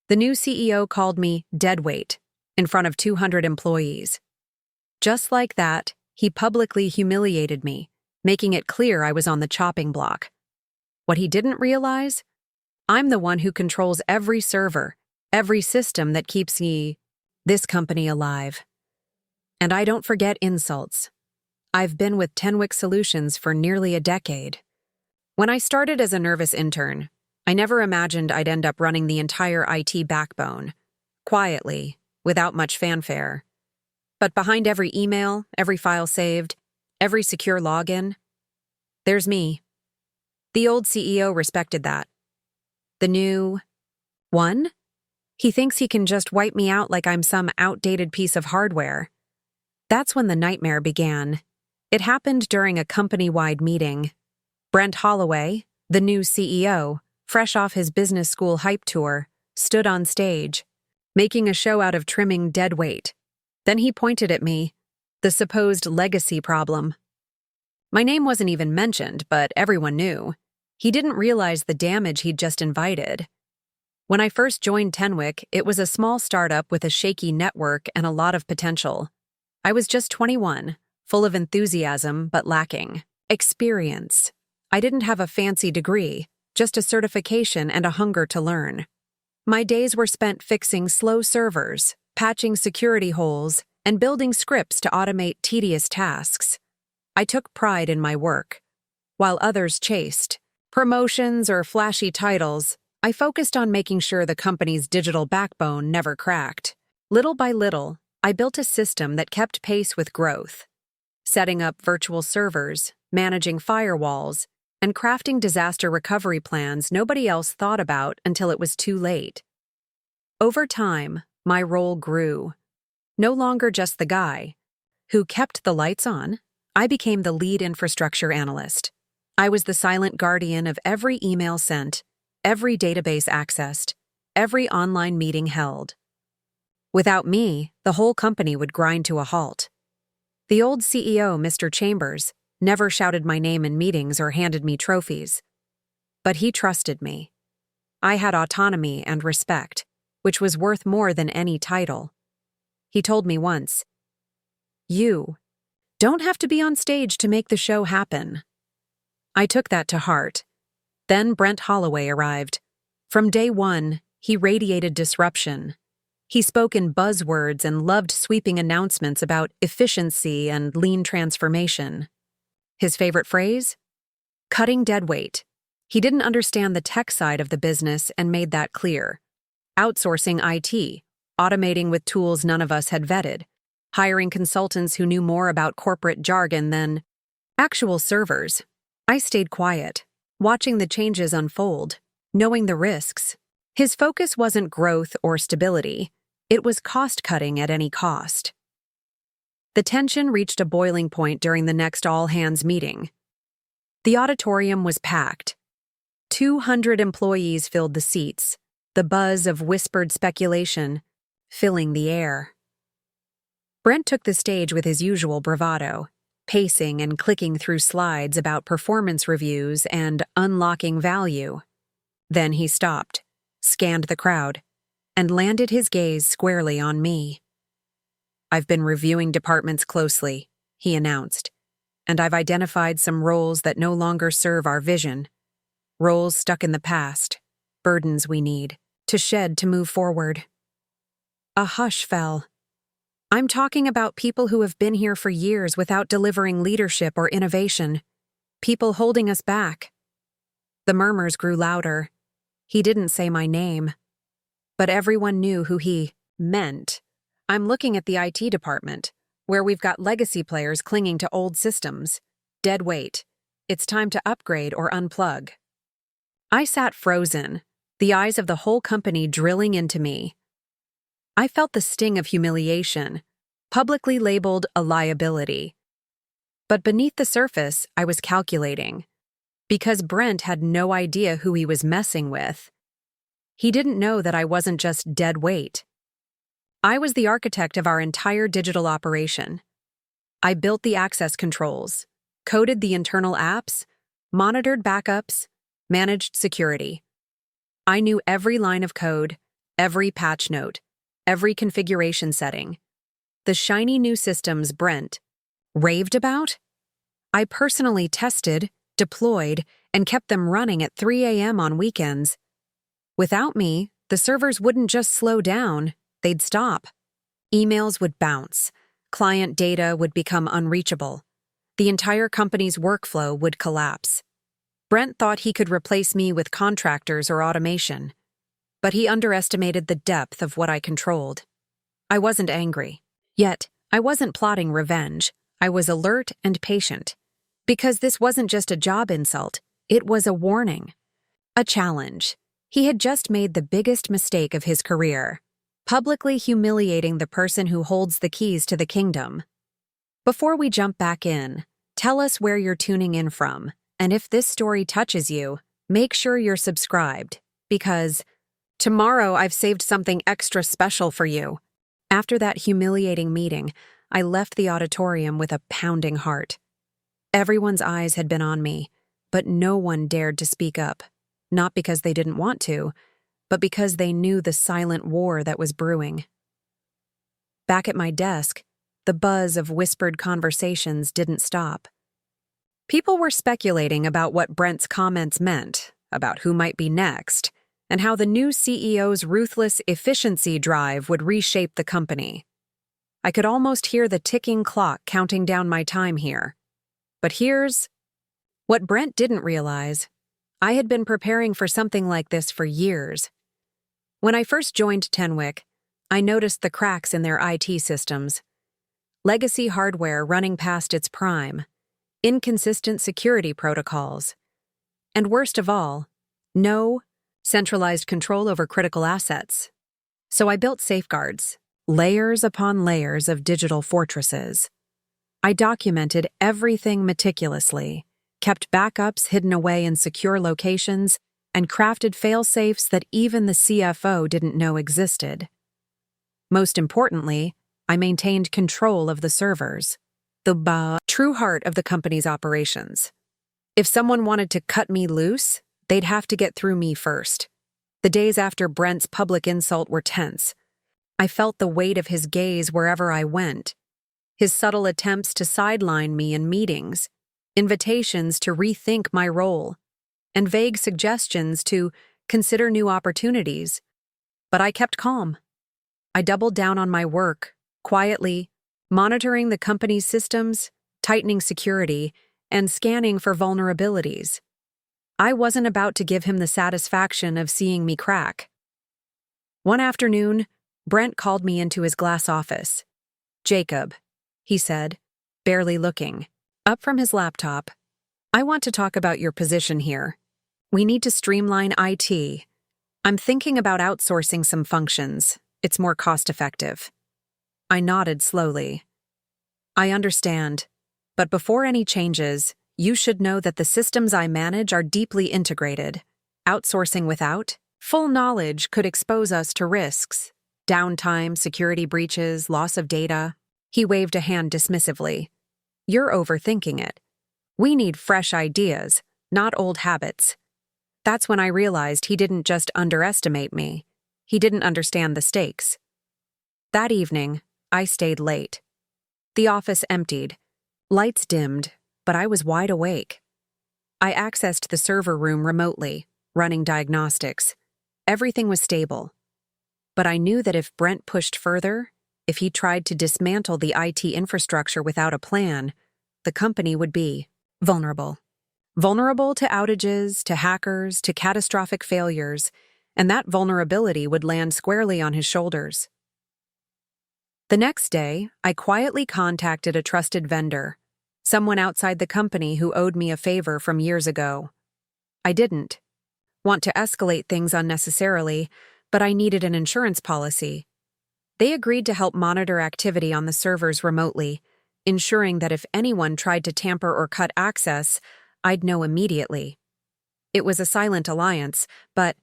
The new CEO called me Deadweight in front of 200 employees. Just like that, he publicly humiliated me, making it clear I was on the chopping block. What he didn't realize? I'm the one who controls every server, every system that keeps this company alive. And I don't forget insults. I've been with Tenwick Solutions for nearly a decade. When I started as a nervous intern, I never imagined I'd end up running the entire IT backbone, quietly, without much fanfare. But behind every email, every file saved, every secure login, there's me. The old CEO respected that. The new one? He thinks he can just wipe me out like I'm some outdated piece of hardware. That's when the nightmare began. It happened during a company-wide meeting. Brent Holloway, the new CEO, fresh off his business school hype tour, stood on stage, making a show out of trimming Deadweight. Then he pointed at me, the supposed legacy problem. My name wasn't even mentioned, but everyone knew. He didn't realize the damage he'd just invited. When I first joined Tenwick, it was a small startup with a shaky network and a lot of potential. I was just 21, full of enthusiasm but lacking experience. I didn't have a fancy degree, just a certification and a hunger to learn. My days were spent fixing slow servers, patching security holes, and building scripts to automate tedious tasks. I took pride in my work. While others chased promotions or flashy titles, I focused on making sure the company's digital backbone never cracked. Little by little, I built a system that kept pace with growth, setting up virtual servers, managing firewalls, and crafting disaster recovery plans nobody else thought about until it was too late. Over time, my role grew. No longer just the guy who kept the lights on, I became the lead infrastructure analyst. I was the silent guardian of every email sent, every database accessed, every online meeting held. Without me, the whole company would grind to a halt. The old CEO, Mr. Chambers, never shouted my name in meetings or handed me trophies. But he trusted me. I had autonomy and respect, which was worth more than any title. He told me once, "You don't have to be on stage to make the show happen." I took that to heart. Then Brent Holloway arrived. From day one, he radiated disruption. He spoke in buzzwords and loved sweeping announcements about efficiency and lean transformation. His favorite phrase? Cutting deadweight. He didn't understand the tech side of the business and made that clear. Outsourcing IT, automating with tools none of us had vetted, hiring consultants who knew more about corporate jargon than actual servers. I stayed quiet, watching the changes unfold, knowing the risks. His focus wasn't growth or stability. It was cost-cutting at any cost. The tension reached a boiling point during the next all-hands meeting. The auditorium was packed. 200 employees filled the seats, the buzz of whispered speculation filling the air. Brent took the stage with his usual bravado, pacing and clicking through slides about performance reviews and unlocking value. Then he stopped, scanned the crowd, and landed his gaze squarely on me. "I've been reviewing departments closely," he announced, "and I've identified some roles that no longer serve our vision. Roles stuck in the past, burdens we need to shed to move forward." A hush fell. I'm talking about people who have been here for years without delivering leadership or innovation. People holding us back. The murmurs grew louder. He didn't say my name, but everyone knew who he meant. I'm looking at the IT department, where we've got legacy players clinging to old systems. Dead weight. It's time to upgrade or unplug. I sat frozen, the eyes of the whole company drilling into me. I felt the sting of humiliation, publicly labeled a liability. But beneath the surface, I was calculating. Because Brent had no idea who he was messing with. He didn't know that I wasn't just dead weight. I was the architect of our entire digital operation. I built the access controls, coded the internal apps, monitored backups, managed security. I knew every line of code, every patch note, every configuration setting. The shiny new systems Brent raved about? I personally tested, deployed, and kept them running at 3 a.m. on weekends. Without me, the servers wouldn't just slow down, they'd stop. Emails would bounce. Client data would become unreachable. The entire company's workflow would collapse. Brent thought he could replace me with contractors or automation, but he underestimated the depth of what I controlled. I wasn't angry. Yet, I wasn't plotting revenge. I was alert and patient. Because this wasn't just a job insult, it was a warning. A challenge. He had just made the biggest mistake of his career, publicly humiliating the person who holds the keys to the kingdom. Before we jump back in, tell us where you're tuning in from, and if this story touches you, make sure you're subscribed, because tomorrow I've saved something extra special for you. After that humiliating meeting, I left the auditorium with a pounding heart. Everyone's eyes had been on me, but no one dared to speak up, not because they didn't want to, but because they knew the silent war that was brewing. Back at my desk, the buzz of whispered conversations didn't stop. People were speculating about what Brent's comments meant, about who might be next, and how the new CEO's ruthless efficiency drive would reshape the company. I could almost hear the ticking clock counting down my time here. But here's what Brent didn't realize. I had been preparing for something like this for years. When I first joined Tenwick, I noticed the cracks in their IT systems. Legacy hardware running past its prime, inconsistent security protocols, and worst of all, no centralized control over critical assets. So I built safeguards, layers upon layers of digital fortresses. I documented everything meticulously, kept backups hidden away in secure locations, and crafted fail-safes that even the CFO didn't know existed. Most importantly, I maintained control of the servers, the true heart of the company's operations. If someone wanted to cut me loose, they'd have to get through me first. The days after Brent's public insult were tense. I felt the weight of his gaze wherever I went. His subtle attempts to sideline me in meetings, invitations to rethink my role, and vague suggestions to consider new opportunities. But I kept calm. I doubled down on my work, quietly, monitoring the company's systems, tightening security, and scanning for vulnerabilities. I wasn't about to give him the satisfaction of seeing me crack. One afternoon, Brent called me into his glass office. "Jacob," he said, barely looking up from his laptop, "I want to talk about your position here. We need to streamline IT. I'm thinking about outsourcing some functions. It's more cost-effective." I nodded slowly. "I understand, but before any changes, you should know that the systems I manage are deeply integrated. Outsourcing without full knowledge could expose us to risks. Downtime, security breaches, loss of data." He waved a hand dismissively. "You're overthinking it. We need fresh ideas, not old habits." That's when I realized he didn't just underestimate me. He didn't understand the stakes. That evening, I stayed late. The office emptied. Lights dimmed, but I was wide awake. I accessed the server room remotely, running diagnostics. Everything was stable. But I knew that if Brent pushed further, if he tried to dismantle the IT infrastructure without a plan, the company would be vulnerable. Vulnerable to outages, to hackers, to catastrophic failures, and that vulnerability would land squarely on his shoulders. The next day, I quietly contacted a trusted vendor, someone outside the company who owed me a favor from years ago. I didn't want to escalate things unnecessarily, but I needed an insurance policy. They agreed to help monitor activity on the servers remotely, ensuring that if anyone tried to tamper or cut access, I'd know immediately. It was a silent alliance, but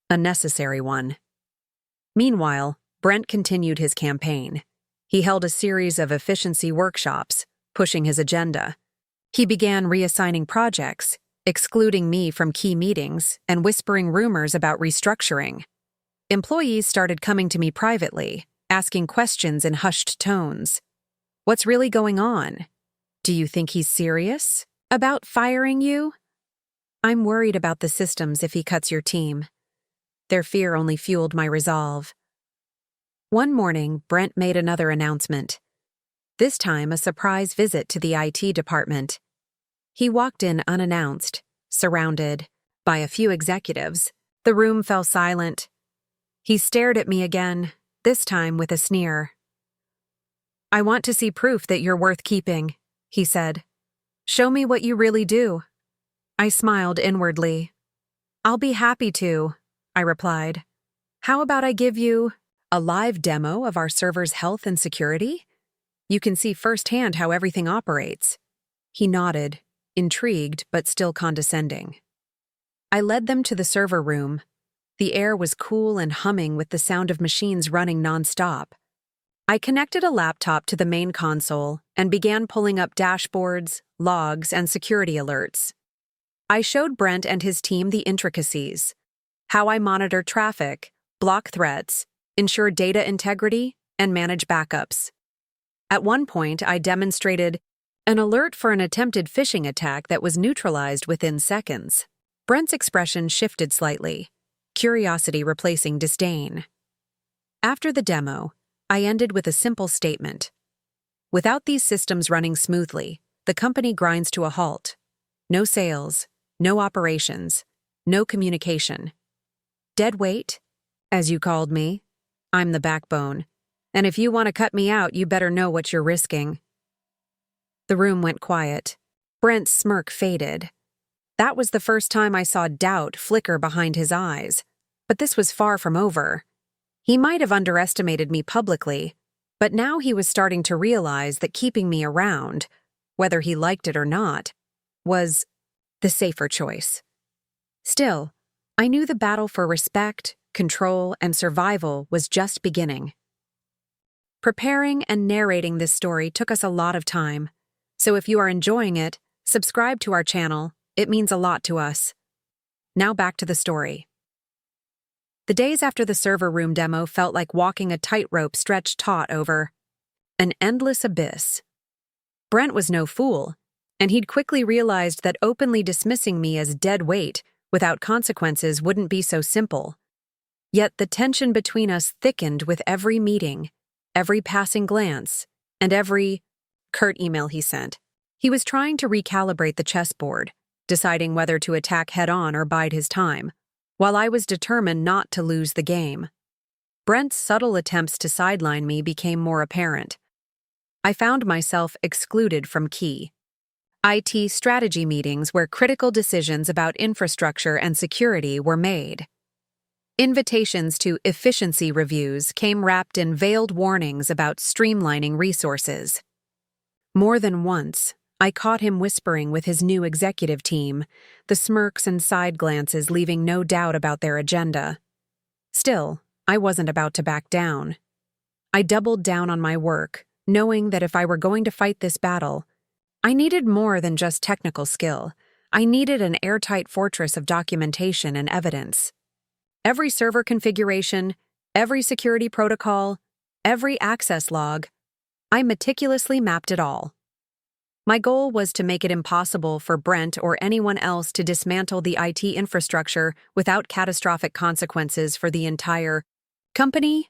a necessary one. Meanwhile, Brent continued his campaign. He held a series of efficiency workshops, pushing his agenda. He began reassigning projects, excluding me from key meetings, and whispering rumors about restructuring. Employees started coming to me privately, asking questions in hushed tones. What's really going on? Do you think he's serious about firing you? I'm worried about the systems if he cuts your team. Their fear only fueled my resolve. One morning, Brent made another announcement. This time, a surprise visit to the IT department. He walked in unannounced, surrounded by a few executives. The room fell silent. He stared at me again, this time with a sneer. I want to see proof that you're worth keeping, he said. Show me what you really do. I smiled inwardly. I'll be happy to, I replied. How about I give you a live demo of our server's health and security? You can see firsthand how everything operates. He nodded, intrigued but still condescending. I led them to the server room. The air was cool and humming with the sound of machines running nonstop. I connected a laptop to the main console and began pulling up dashboards, logs, and security alerts. I showed Brent and his team the intricacies: how I monitor traffic, block threats, ensure data integrity, and manage backups. At one point, I demonstrated an alert for an attempted phishing attack that was neutralized within seconds. Brent's expression shifted slightly, curiosity replacing disdain. After the demo, I ended with a simple statement. Without these systems running smoothly, the company grinds to a halt. No sales, no operations, no communication. Deadweight, as you called me, I'm the backbone, and if you want to cut me out, you better know what you're risking. The room went quiet. Brent's smirk faded. That was the first time I saw doubt flicker behind his eyes, but this was far from over. He might have underestimated me publicly, but now he was starting to realize that keeping me around, whether he liked it or not, was the safer choice. Still, I knew the battle for respect, control, and survival was just beginning. Preparing and narrating this story took us a lot of time, so if you are enjoying it, subscribe to our channel. It means a lot to us. Now back to the story. The days after the server room demo felt like walking a tightrope stretched taut over an endless abyss. Brent was no fool, and he'd quickly realized that openly dismissing me as dead weight without consequences wouldn't be so simple. Yet the tension between us thickened with every meeting, every passing glance, and every curt email he sent. He was trying to recalibrate the chessboard, deciding whether to attack head-on or bide his time, while I was determined not to lose the game. Brent's subtle attempts to sideline me became more apparent. I found myself excluded from key IT strategy meetings where critical decisions about infrastructure and security were made. Invitations to efficiency reviews came wrapped in veiled warnings about streamlining resources. More than once, I caught him whispering with his new executive team, the smirks and side glances leaving no doubt about their agenda. Still, I wasn't about to back down. I doubled down on my work, knowing that if I were going to fight this battle, I needed more than just technical skill. I needed an airtight fortress of documentation and evidence. Every server configuration, every security protocol, every access log, I meticulously mapped it all. My goal was to make it impossible for Brent or anyone else to dismantle the IT infrastructure without catastrophic consequences for the entire company.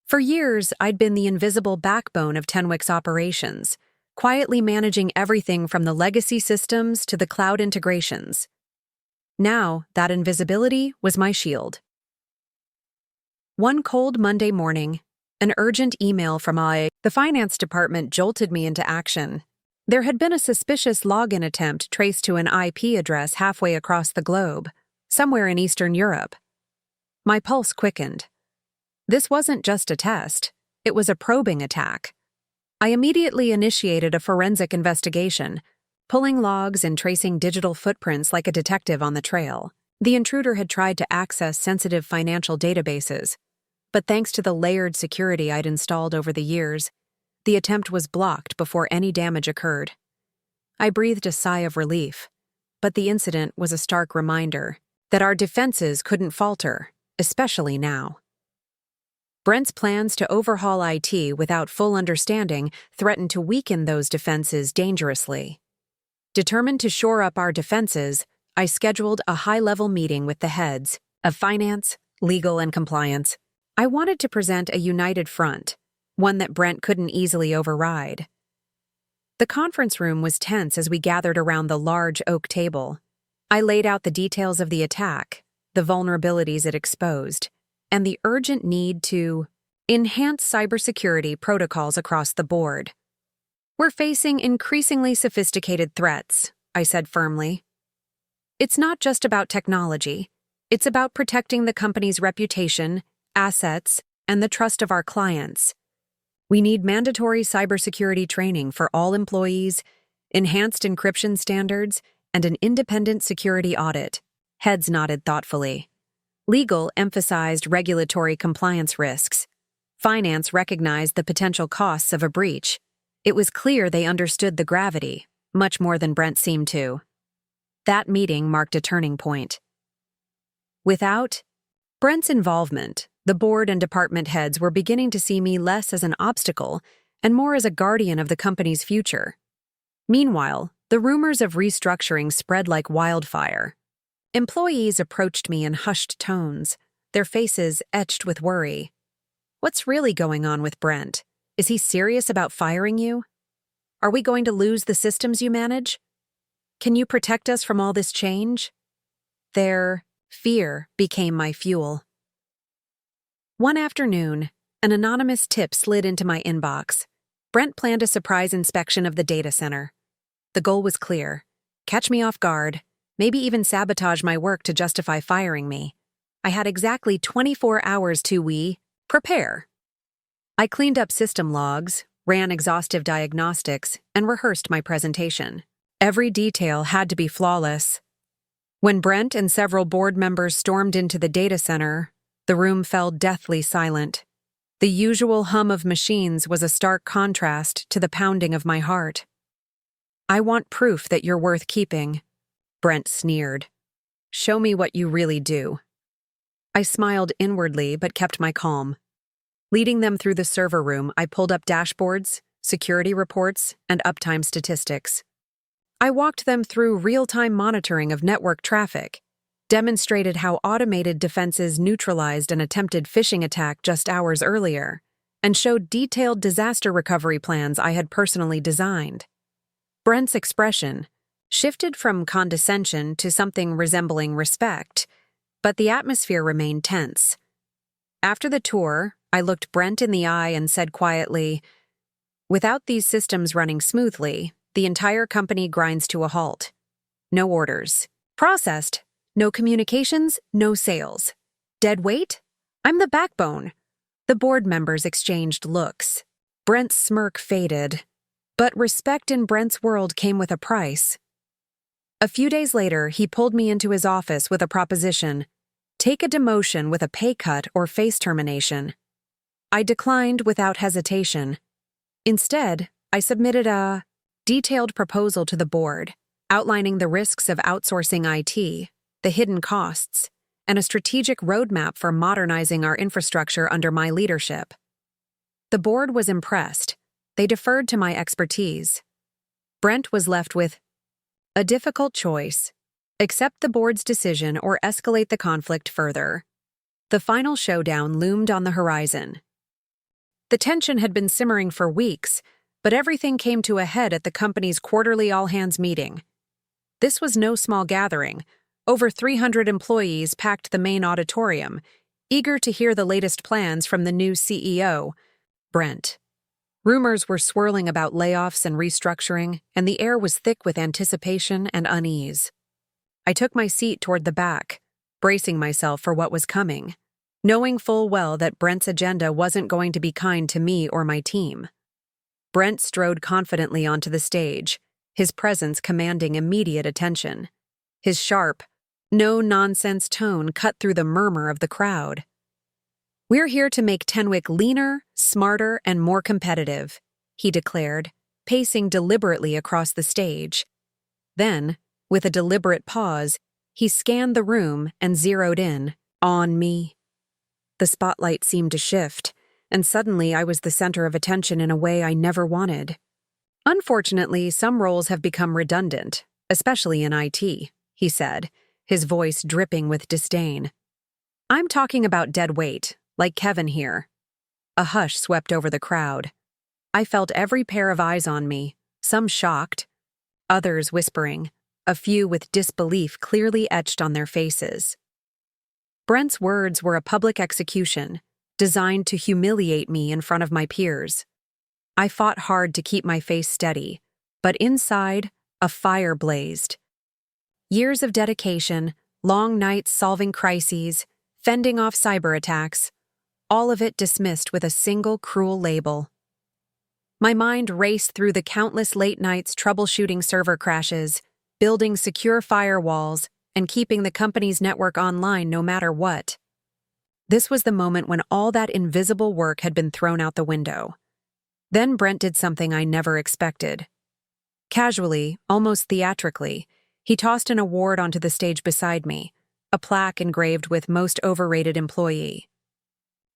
For years, I'd been the invisible backbone of Tenwick's operations, quietly managing everything from the legacy systems to the cloud integrations. Now, that invisibility was my shield. One cold Monday morning, an urgent email from the finance department jolted me into action. There had been a suspicious login attempt traced to an IP address halfway across the globe, somewhere in Eastern Europe. My pulse quickened. This wasn't just a test, it was a probing attack. I immediately initiated a forensic investigation, pulling logs and tracing digital footprints like a detective on the trail. The intruder had tried to access sensitive financial databases, but thanks to the layered security I'd installed over the years, the attempt was blocked before any damage occurred. I breathed a sigh of relief, but the incident was a stark reminder. that our defenses couldn't falter, especially now. Brent's plans to overhaul IT without full understanding threatened to weaken those defenses dangerously. Determined to shore up our defenses, I scheduled a high-level meeting with the heads of finance, legal, and compliance. I wanted to present a united front, one that Brent couldn't easily override. The conference room was tense as we gathered around the large oak table. I laid out the details of the attack, the vulnerabilities it exposed, and the urgent need to enhance cybersecurity protocols across the board. We're facing increasingly sophisticated threats, I said firmly. It's not just about technology. It's about protecting the company's reputation, assets, and the trust of our clients. We need mandatory cybersecurity training for all employees, enhanced encryption standards, and an independent security audit. Heads nodded thoughtfully. Legal emphasized regulatory compliance risks. Finance recognized the potential costs of a breach. It was clear they understood the gravity, much more than Brent seemed to. That meeting marked a turning point. Without Brent's involvement, the board and department heads were beginning to see me less as an obstacle and more as a guardian of the company's future. Meanwhile, the rumors of restructuring spread like wildfire. Employees approached me in hushed tones, their faces etched with worry. What's really going on with Brent? Is he serious about firing you? Are we going to lose the systems you manage? Can you protect us from all this change? Their fear became my fuel. One afternoon, an anonymous tip slid into my inbox. Brent planned a surprise inspection of the data center. The goal was clear: catch me off guard, maybe even sabotage my work to justify firing me. I had exactly 24 hours to prepare. I cleaned up system logs, ran exhaustive diagnostics, and rehearsed my presentation. Every detail had to be flawless. When Brent and several board members stormed into the data center, the room fell deathly silent. The usual hum of machines was a stark contrast to the pounding of my heart. "I want proof that you're worth keeping," Brent sneered. "Show me what you really do." I smiled inwardly but kept my calm. Leading them through the server room, I pulled up dashboards, security reports, and uptime statistics. I walked them through real-time monitoring of network traffic, demonstrated how automated defenses neutralized an attempted phishing attack just hours earlier, and showed detailed disaster recovery plans I had personally designed. Brent's expression shifted from condescension to something resembling respect, but the atmosphere remained tense. After the tour, I looked Brent in the eye and said quietly, "Without these systems running smoothly, the entire company grinds to a halt. No orders processed, no communications, no sales. Deadweight? I'm the backbone." The board members exchanged looks. Brent's smirk faded, but respect in Brent's world came with a price. A few days later, he pulled me into his office with a proposition: take a demotion with a pay cut or face termination. I declined without hesitation. Instead, I submitted a detailed proposal to the board, outlining the risks of outsourcing IT, the hidden costs, and a strategic roadmap for modernizing our infrastructure under my leadership. The board was impressed. They deferred to my expertise. Brent was left with a difficult choice: accept the board's decision or escalate the conflict further. The final showdown loomed on the horizon. The tension had been simmering for weeks, but everything came to a head at the company's quarterly all-hands meeting. This was no small gathering. Over 300 employees packed the main auditorium, eager to hear the latest plans from the new CEO, Brent. Rumors were swirling about layoffs and restructuring, and the air was thick with anticipation and unease. I took my seat toward the back, bracing myself for what was coming, knowing full well that Brent's agenda wasn't going to be kind to me or my team. Brent strode confidently onto the stage, his presence commanding immediate attention. His sharp, no-nonsense tone cut through the murmur of the crowd. "We're here to make Tenwick leaner, smarter, and more competitive," he declared, pacing deliberately across the stage. Then, with a deliberate pause, He scanned the room and zeroed in on me. The spotlight seemed to shift, and suddenly I was the center of attention in a way I never wanted. Unfortunately, some roles have become redundant, especially in IT, he said, his voice dripping with disdain. I'm talking about dead weight, like Kevin here. A hush swept over the crowd. I felt every pair of eyes on me, some shocked, others whispering, a few with disbelief clearly etched on their faces. Brent's words were a public execution, designed to humiliate me in front of my peers. I fought hard to keep my face steady, but inside, a fire blazed. Years of dedication, long nights solving crises, fending off cyber attacks, all of it dismissed with a single cruel label. My mind raced through the countless late nights troubleshooting server crashes, building secure firewalls, and keeping the company's network online no matter what. This was the moment when all that invisible work had been thrown out the window. Then Brent did something I never expected. Casually, almost theatrically, he tossed an award onto the stage beside me, a plaque engraved with Most Overrated Employee.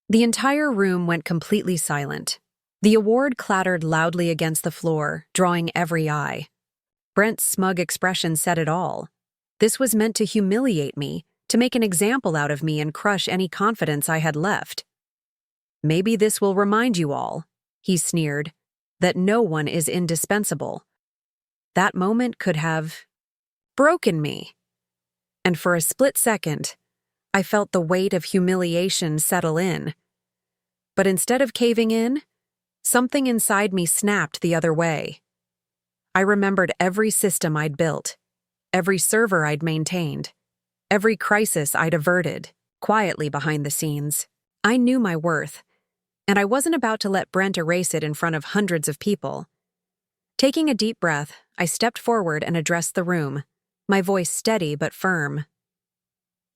The entire room went completely silent. The award clattered loudly against the floor, drawing every eye. Brent's smug expression said it all. This was meant to humiliate me, to make an example out of me and crush any confidence I had left. Maybe this will remind you all, he sneered, that no one is indispensable. That moment could have broken me. And for a split second, I felt the weight of humiliation settle in. But instead of caving in, something inside me snapped the other way. I remembered every system I'd built, every server I'd maintained, every crisis I'd averted, quietly behind the scenes. I knew my worth, and I wasn't about to let Brent erase it in front of hundreds of people. Taking a deep breath, I stepped forward and addressed the room, my voice steady but firm.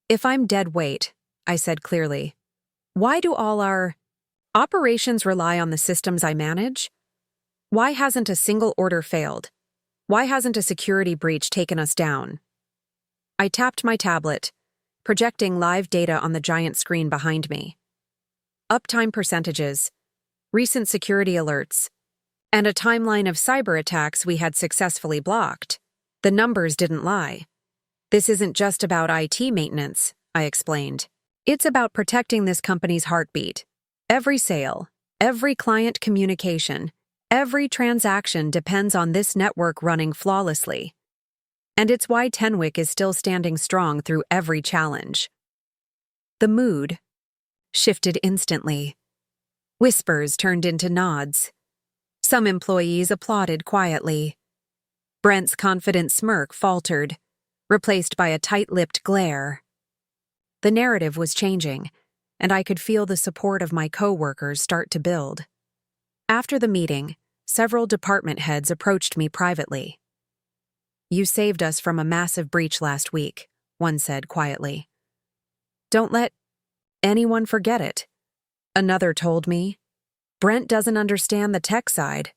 If I'm dead weight, I said clearly, why do all our operations rely on the systems I manage? Why hasn't a single order failed? Why hasn't a security breach taken us down? I tapped my tablet, projecting live data on the giant screen behind me. Uptime percentages, recent security alerts, and a timeline of cyber attacks we had successfully blocked. The numbers didn't lie. This isn't just about IT maintenance, I explained. It's about protecting this company's heartbeat. Every sale, every client communication, every transaction depends on this network running flawlessly. And it's why Tenwick is still standing strong through every challenge. The mood shifted instantly. Whispers turned into nods. Some employees applauded quietly. Brent's confident smirk faltered, replaced by a tight-lipped glare. The narrative was changing, and I could feel the support of my co-workers start to build. After the meeting, several department heads approached me privately. You saved us from a massive breach last week, one said quietly. Don't let anyone forget it, another told me. Brent doesn't understand the tech side.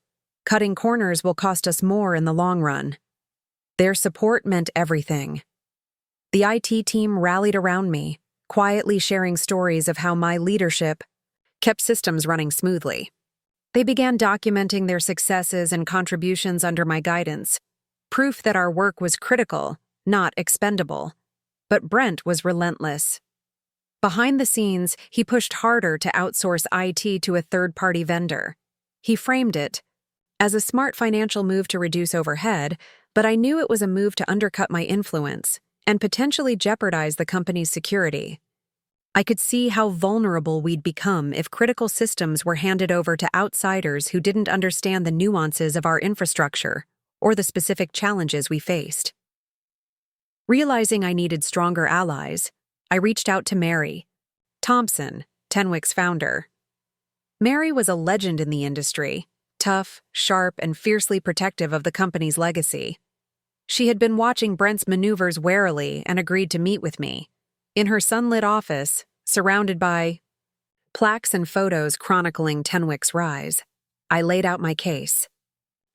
Cutting corners will cost us more in the long run. Their support meant everything. The IT team rallied around me, quietly sharing stories of how my leadership kept systems running smoothly. They began documenting their successes and contributions under my guidance, proof that our work was critical, not expendable. But Brent was relentless. Behind the scenes, he pushed harder to outsource IT to a third-party vendor. He framed it as a smart financial move to reduce overhead, but I knew it was a move to undercut my influence and potentially jeopardize the company's security. I could see how vulnerable we'd become if critical systems were handed over to outsiders who didn't understand the nuances of our infrastructure or the specific challenges we faced. Realizing I needed stronger allies, I reached out to Mary Thompson, Tenwick's founder. Mary was a legend in the industry, tough, sharp, and fiercely protective of the company's legacy. She had been watching Brent's maneuvers warily and agreed to meet with me. In her sunlit office, surrounded by plaques and photos chronicling Tenwick's rise, I laid out my case.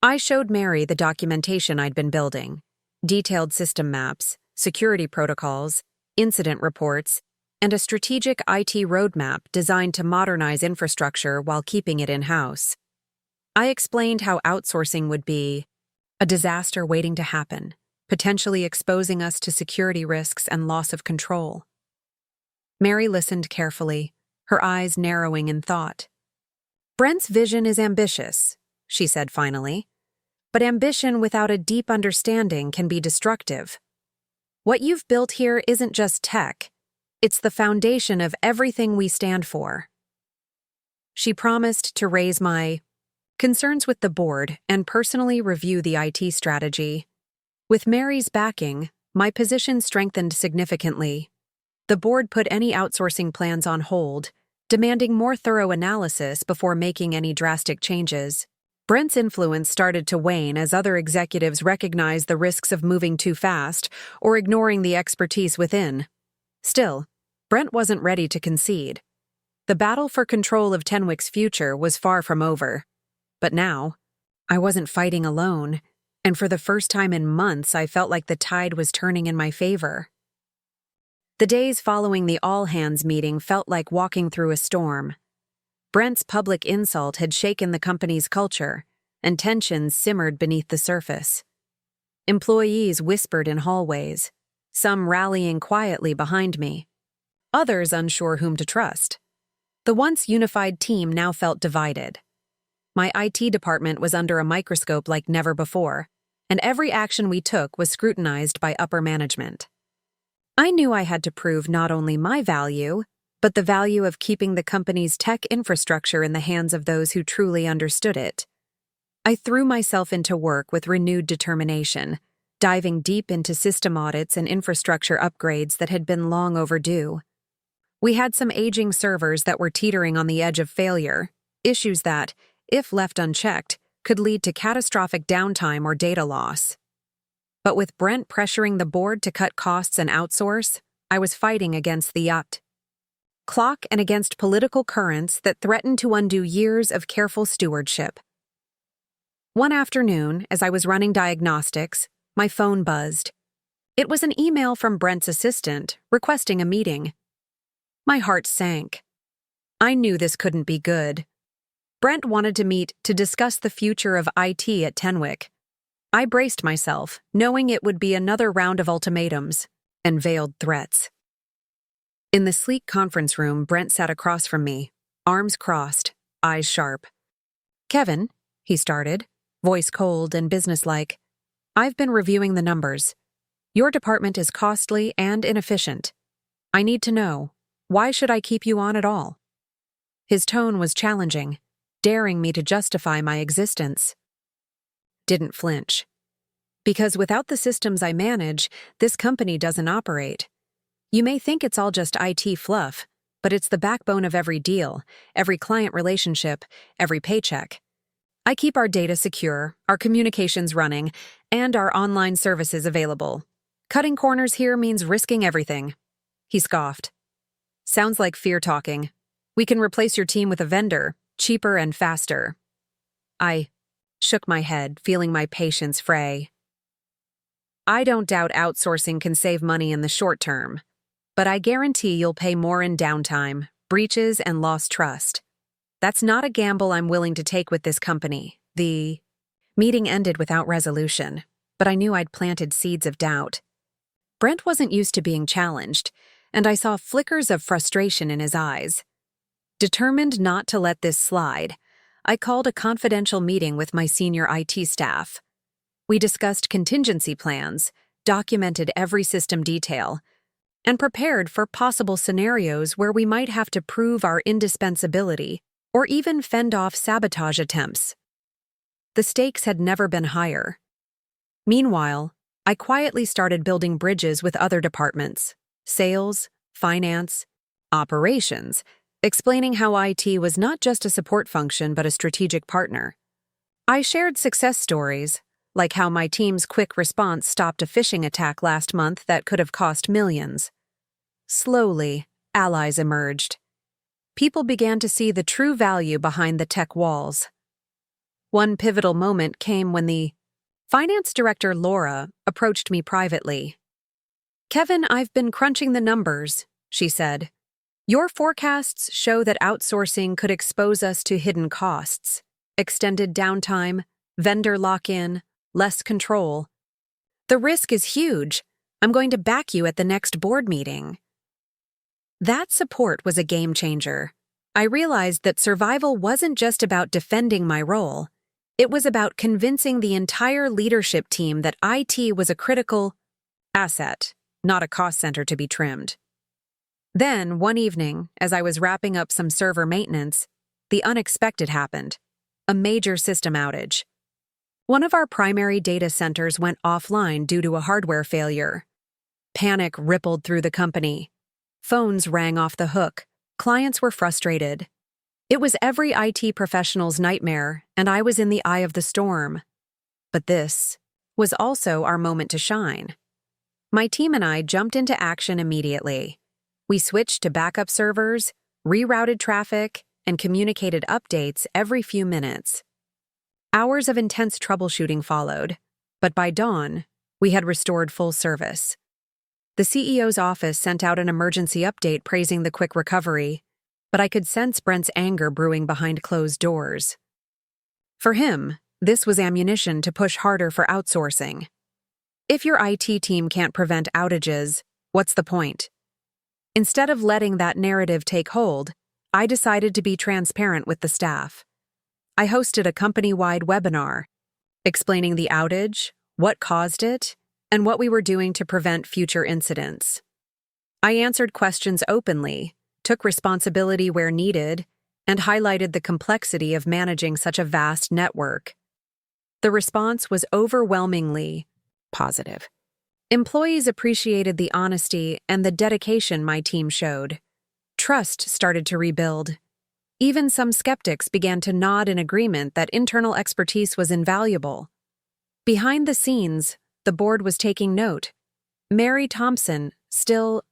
I showed Mary the documentation I'd been building, detailed system maps, security protocols, incident reports, and a strategic IT roadmap designed to modernize infrastructure while keeping it in-house. I explained how outsourcing would be a disaster waiting to happen, potentially exposing us to security risks and loss of control. Mary listened carefully, her eyes narrowing in thought. "Brent's vision is ambitious," she said finally, "but ambition without a deep understanding can be destructive. What you've built here isn't just tech, it's the foundation of everything we stand for." She promised to raise my concerns with the board and personally review the IT strategy. With Mary's backing, my position strengthened significantly. The board put any outsourcing plans on hold, demanding more thorough analysis before making any drastic changes. Brent's influence started to wane as other executives recognized the risks of moving too fast or ignoring the expertise within. Still, Brent wasn't ready to concede. The battle for control of Tenwick's future was far from over. But now, I wasn't fighting alone, and for the first time in months I felt like the tide was turning in my favor. The days following the all-hands meeting felt like walking through a storm. Brent's public insult had shaken the company's culture, and tensions simmered beneath the surface. Employees whispered in hallways, some rallying quietly behind me, others unsure whom to trust. The once unified team now felt divided. My IT department was under a microscope like never before, and every action we took was scrutinized by upper management. I knew I had to prove not only my value, but the value of keeping the company's tech infrastructure in the hands of those who truly understood it. I threw myself into work with renewed determination, diving deep into system audits and infrastructure upgrades that had been long overdue. We had some aging servers that were teetering on the edge of failure, issues that, if left unchecked, could lead to catastrophic downtime or data loss. But with Brent pressuring the board to cut costs and outsource, I was fighting against the clock and against political currents that threatened to undo years of careful stewardship. One afternoon, as I was running diagnostics, my phone buzzed. It was an email from Brent's assistant requesting a meeting. My heart sank. I knew this couldn't be good. Brent wanted to meet to discuss the future of IT at Tenwick. I braced myself, knowing it would be another round of ultimatums and veiled threats. In the sleek conference room, Brent sat across from me, arms crossed, eyes sharp. "Kevin," he started, voice cold and businesslike, "I've been reviewing the numbers. Your department is costly and inefficient. I need to know, why should I keep you on at all?" His tone was challenging, daring me to justify my existence. Didn't flinch. Because without the systems I manage, this company doesn't operate. You may think it's all just IT fluff, but it's the backbone of every deal, every client relationship, every paycheck. I keep our data secure, our communications running, and our online services available. Cutting corners here means risking everything. He scoffed. "Sounds like fear talking. We can replace your team with a vendor, cheaper and faster." I shook my head, feeling my patience fray. "I don't doubt outsourcing can save money in the short term, but I guarantee you'll pay more in downtime, breaches, and lost trust. That's not a gamble I'm willing to take with this company." The meeting ended without resolution, but I knew I'd planted seeds of doubt. Brent wasn't used to being challenged, and I saw flickers of frustration in his eyes. Determined not to let this slide, I called a confidential meeting with my senior IT staff. We discussed contingency plans, documented every system detail, and prepared for possible scenarios where we might have to prove our indispensability or even fend off sabotage attempts. The stakes had never been higher. Meanwhile, I quietly started building bridges with other departments, sales, finance, operations, explaining how IT was not just a support function but a strategic partner. I shared success stories, like how my team's quick response stopped a phishing attack last month that could have cost millions. Slowly, allies emerged. People began to see the true value behind the tech walls. One pivotal moment came when the finance director, Laura, approached me privately. Kevin, I've been crunching the numbers, she said. Your forecasts show that outsourcing could expose us to hidden costs, extended downtime, vendor lock-in, less control. The risk is huge. I'm going to back you at the next board meeting. That support was a game changer. I realized that survival wasn't just about defending my role. It was about convincing the entire leadership team that IT was a critical asset, not a cost center to be trimmed. Then, one evening, as I was wrapping up some server maintenance, the unexpected happened: a major system outage. One of our primary data centers went offline due to a hardware failure. Panic rippled through the company. Phones rang off the hook. Clients were frustrated. It was every IT professional's nightmare, and I was in the eye of the storm. But this was also our moment to shine. My team and I jumped into action immediately. We switched to backup servers, rerouted traffic, and communicated updates every few minutes. Hours of intense troubleshooting followed, but by dawn, we had restored full service. The CEO's office sent out an emergency update praising the quick recovery, but I could sense Brent's anger brewing behind closed doors. For him, this was ammunition to push harder for outsourcing. If your IT team can't prevent outages, what's the point? Instead of letting that narrative take hold, I decided to be transparent with the staff. I hosted a company-wide webinar, explaining the outage, what caused it, and what we were doing to prevent future incidents. I answered questions openly, took responsibility where needed, and highlighted the complexity of managing such a vast network. The response was overwhelmingly positive. Employees appreciated the honesty and the dedication my team showed. Trust started to rebuild. Even some skeptics began to nod in agreement that internal expertise was invaluable. Behind the scenes, the board was taking note. Mary Thompson, still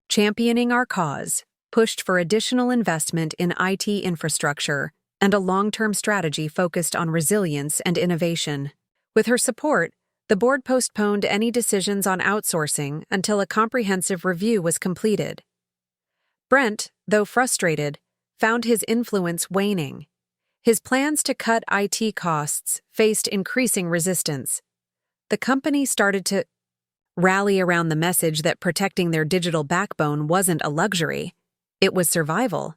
championing our cause, pushed for additional investment in IT infrastructure and a long-term strategy focused on resilience and innovation. With her support, the board postponed any decisions on outsourcing until a comprehensive review was completed. Brent, though frustrated, found his influence waning. His plans to cut IT costs faced increasing resistance. The company started to rally around the message that protecting their digital backbone wasn't a luxury, it was survival.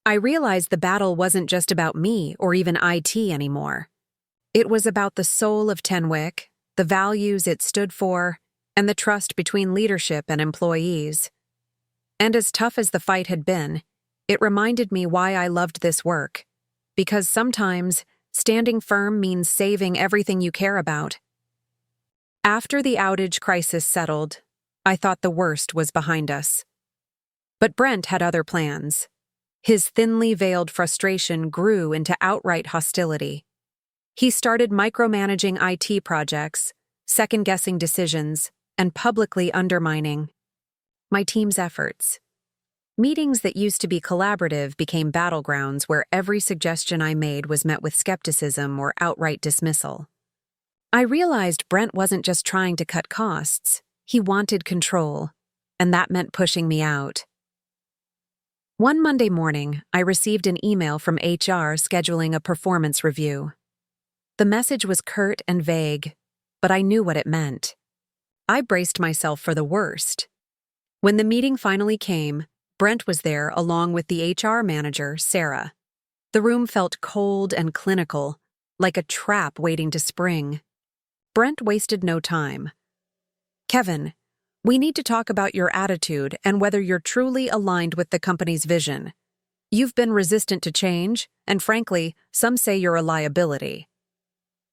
I realized the battle wasn't just about me or even IT anymore. It was about the soul of Tenwick, the values it stood for, and the trust between leadership and employees. And as tough as the fight had been, it reminded me why I loved this work. Because sometimes, standing firm means saving everything you care about. After the outage crisis settled, I thought the worst was behind us. But Brent had other plans. His thinly veiled frustration grew into outright hostility. He started micromanaging IT projects, second-guessing decisions, and publicly undermining my team's efforts. Meetings that used to be collaborative became battlegrounds where every suggestion I made was met with skepticism or outright dismissal. I realized Brent wasn't just trying to cut costs, he wanted control, and that meant pushing me out. One Monday morning, I received an email from HR scheduling a performance review. The message was curt and vague, but I knew what it meant. I braced myself for the worst. When the meeting finally came, Brent was there along with the HR manager, Sarah. The room felt cold and clinical, like a trap waiting to spring. Brent wasted no time. Kevin, we need to talk about your attitude and whether you're truly aligned with the company's vision. You've been resistant to change, and frankly, some say you're a liability.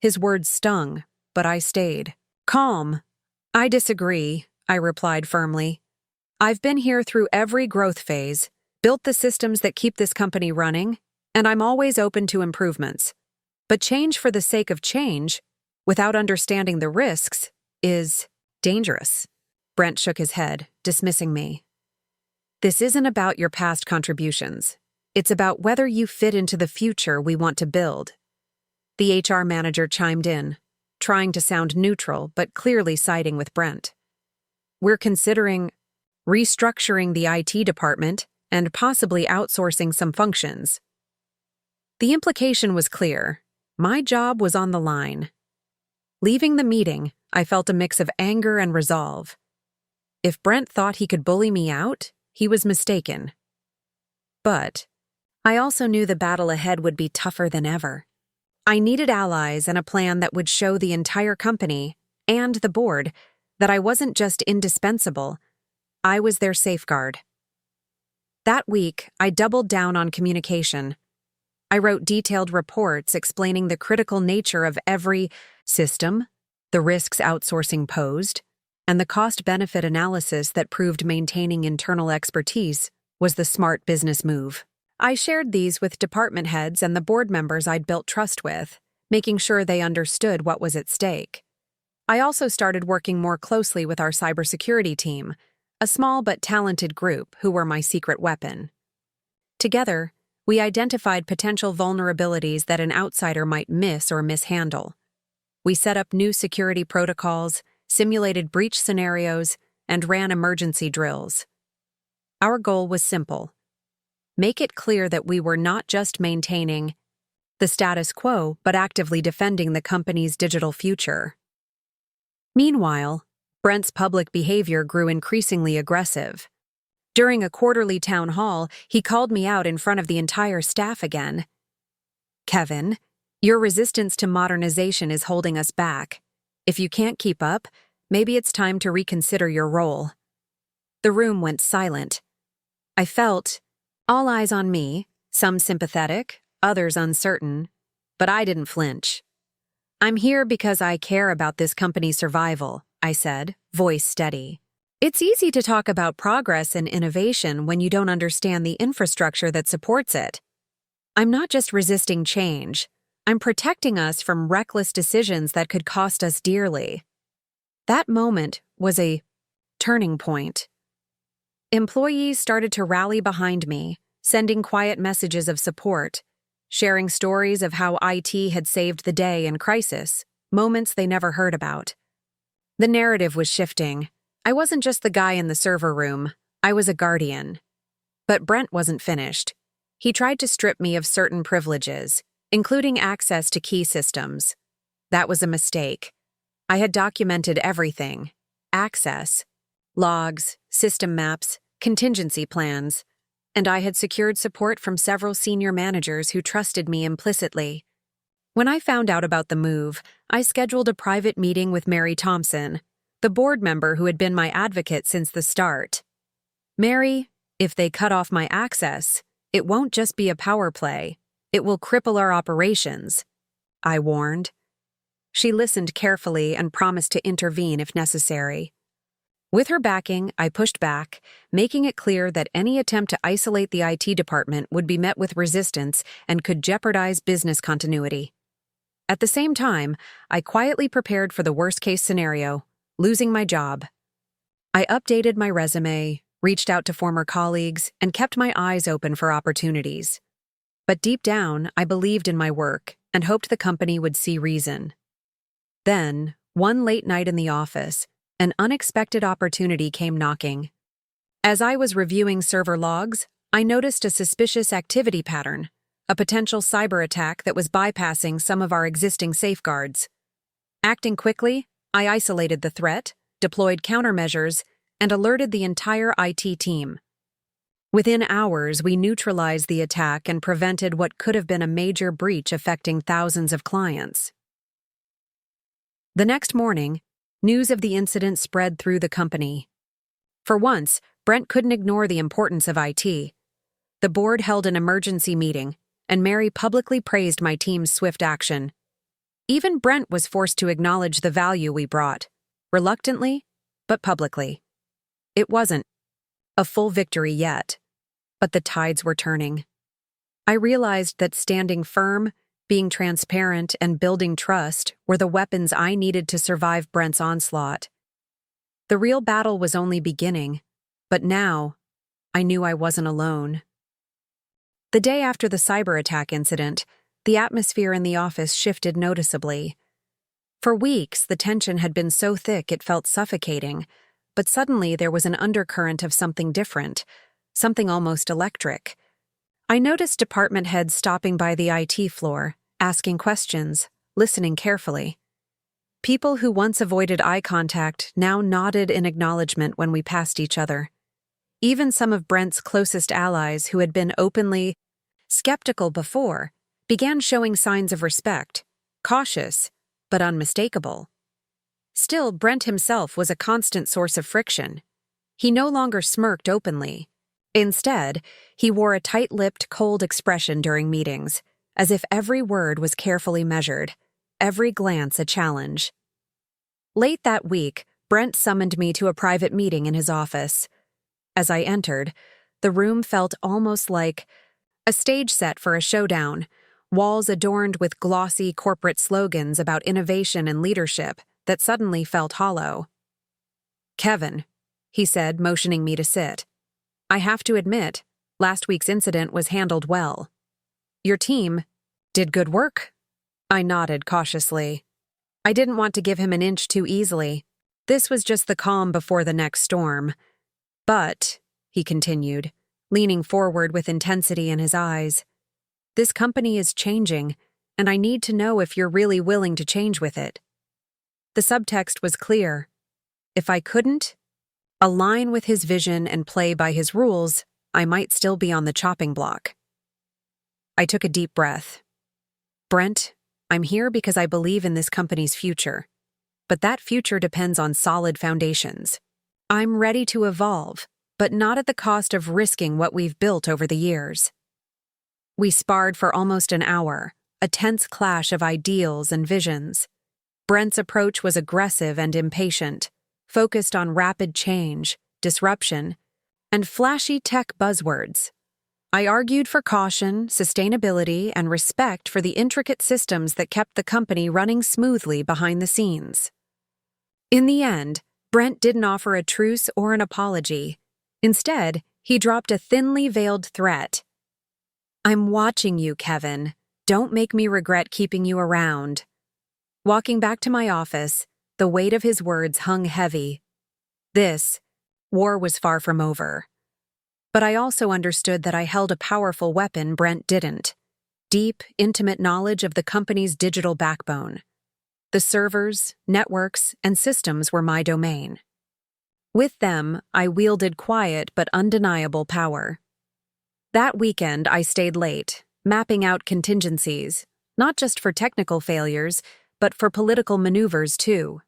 His words stung, but I stayed calm. I disagree, I replied firmly. I've been here through every growth phase, built the systems that keep this company running, and I'm always open to improvements. But change for the sake of change, without understanding the risks, is dangerous. Brent shook his head, dismissing me. This isn't about your past contributions. It's about whether you fit into the future we want to build. The HR manager chimed in, trying to sound neutral but clearly siding with Brent. we're considering restructuring the IT department and possibly outsourcing some functions. The implication was clear. My job was on the line. Leaving the meeting, I felt a mix of anger and resolve. If Brent thought he could bully me out, he was mistaken. But I also knew the battle ahead would be tougher than ever. I needed allies and a plan that would show the entire company and the board that I wasn't just indispensable, I was their safeguard. That week, I doubled down on communication. I wrote detailed reports explaining the critical nature of every system, the risks outsourcing posed, and the cost-benefit analysis that proved maintaining internal expertise was the smart business move. I shared these with department heads and the board members I'd built trust with, making sure they understood what was at stake. I also started working more closely with our cybersecurity team, a small but talented group who were my secret weapon. Together, we identified potential vulnerabilities that an outsider might miss or mishandle. We set up new security protocols, simulated breach scenarios, and ran emergency drills. Our goal was simple: make it clear that we were not just maintaining the status quo, but actively defending the company's digital future. Meanwhile, Brent's public behavior grew increasingly aggressive. During a quarterly town hall, he called me out in front of the entire staff again. "Kevin, your resistance to modernization is holding us back. If you can't keep up, maybe it's time to reconsider your role." The room went silent. I felt all eyes on me, some sympathetic, others uncertain, but I didn't flinch. "I'm here because I care about this company's survival," I said, voice steady. "It's easy to talk about progress and innovation when you don't understand the infrastructure that supports it. I'm not just resisting change. I'm protecting us from reckless decisions that could cost us dearly." That moment was a turning point. Employees started to rally behind me, sending quiet messages of support, sharing stories of how IT had saved the day in crisis, moments they never heard about. The narrative was shifting. I wasn't just the guy in the server room, I was a guardian. But Brent wasn't finished. He tried to strip me of certain privileges, including access to key systems. That was a mistake. I had documented everything: access, logs, system maps, contingency plans, and I had secured support from several senior managers who trusted me implicitly. When I found out about the move, I scheduled a private meeting with Mary Thompson, the board member who had been my advocate since the start. "Mary, if they cut off my access, it won't just be a power play. It will cripple our operations," I warned. She listened carefully and promised to intervene if necessary. With her backing, I pushed back, making it clear that any attempt to isolate the IT department would be met with resistance and could jeopardize business continuity. At the same time, I quietly prepared for the worst-case scenario: losing my job. I updated my resume, reached out to former colleagues, and kept my eyes open for opportunities. But deep down, I believed in my work and hoped the company would see reason. Then, one late night in the office, an unexpected opportunity came knocking. As I was reviewing server logs, I noticed a suspicious activity pattern, a potential cyber attack that was bypassing some of our existing safeguards. Acting quickly, I isolated the threat, deployed countermeasures, and alerted the entire IT team. Within hours, we neutralized the attack and prevented what could have been a major breach affecting thousands of clients. The next morning, news of the incident spread through the company. For once, Brent couldn't ignore the importance of IT. The board held an emergency meeting, and Mary publicly praised my team's swift action. Even Brent was forced to acknowledge the value we brought, reluctantly, but publicly. It wasn't a full victory yet, but the tides were turning. I realized that standing firm, being transparent, and building trust were the weapons I needed to survive Brent's onslaught. The real battle was only beginning, but now, I knew I wasn't alone. The day after the cyber attack incident, the atmosphere in the office shifted noticeably. For weeks, the tension had been so thick it felt suffocating, but suddenly there was an undercurrent of something different, something almost electric. I noticed department heads stopping by the IT floor, asking questions, listening carefully. People who once avoided eye contact now nodded in acknowledgement when we passed each other. Even some of Brent's closest allies who had been openly skeptical before began showing signs of respect, cautious, but unmistakable. Still, Brent himself was a constant source of friction. He no longer smirked openly. Instead, he wore a tight-lipped, cold expression during meetings, as if every word was carefully measured, every glance a challenge. Late that week, Brent summoned me to a private meeting in his office. As I entered, the room felt almost like a stage set for a showdown, walls adorned with glossy corporate slogans about innovation and leadership that suddenly felt hollow. "Kevin," he said, motioning me to sit. "I have to admit, last week's incident was handled well. Your team did good work." I nodded cautiously. I didn't want to give him an inch too easily. This was just the calm before the next storm. "But," he continued, leaning forward with intensity in his eyes, "this company is changing, and I need to know if you're really willing to change with it." The subtext was clear. If I couldn't align with his vision and play by his rules, I might still be on the chopping block. I took a deep breath. "Brent, I'm here because I believe in this company's future. But that future depends on solid foundations. I'm ready to evolve, but not at the cost of risking what we've built over the years." We sparred for almost an hour, a tense clash of ideals and visions. Brent's approach was aggressive and impatient, focused on rapid change, disruption, and flashy tech buzzwords. I argued for caution, sustainability, and respect for the intricate systems that kept the company running smoothly behind the scenes. In the end, Brent didn't offer a truce or an apology. Instead, he dropped a thinly veiled threat. "I'm watching you, Kevin. Don't make me regret keeping you around." Walking back to my office, the weight of his words hung heavy. This war was far from over. But I also understood that I held a powerful weapon Brent didn't: deep, intimate knowledge of the company's digital backbone. The servers, networks, and systems were my domain. With them, I wielded quiet but undeniable power. That weekend, I stayed late, mapping out contingencies, not just for technical failures, but for political maneuvers too.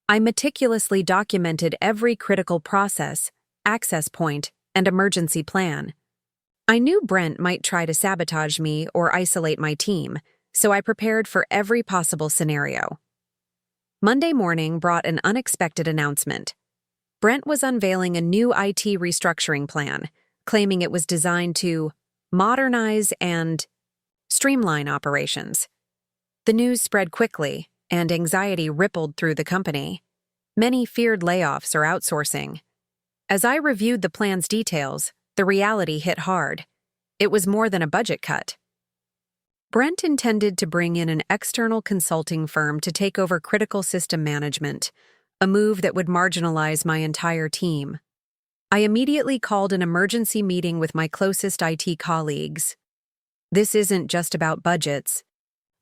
I meticulously documented every critical process, access point, and emergency plan. I knew Brent might try to sabotage me or isolate my team, so I prepared for every possible scenario. Monday morning brought an unexpected announcement. Brent was unveiling a new IT restructuring plan, claiming it was designed to modernize and streamline operations. The news spread quickly, and anxiety rippled through the company. Many feared layoffs or outsourcing. As I reviewed the plan's details, the reality hit hard. It was more than a budget cut. Brent intended to bring in an external consulting firm to take over critical system management, a move that would marginalize my entire team. I immediately called an emergency meeting with my closest IT colleagues. "This isn't just about budgets,"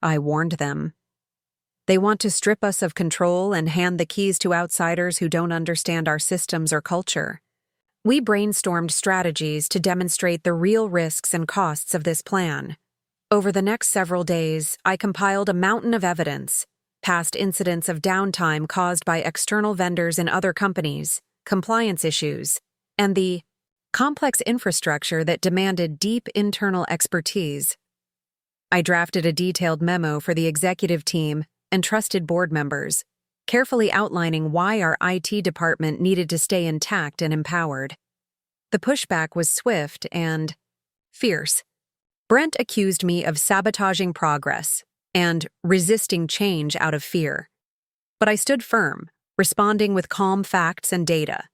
I warned them. "They want to strip us of control and hand the keys to outsiders who don't understand our systems or culture." We brainstormed strategies to demonstrate the real risks and costs of this plan. Over the next several days, I compiled a mountain of evidence: past incidents of downtime caused by external vendors in other companies, compliance issues, and the complex infrastructure that demanded deep internal expertise. I drafted a detailed memo for the executive team and trusted board members, carefully outlining why our IT department needed to stay intact and empowered. The pushback was swift and fierce. Brent accused me of sabotaging progress and resisting change out of fear. But I stood firm, responding with calm facts and data.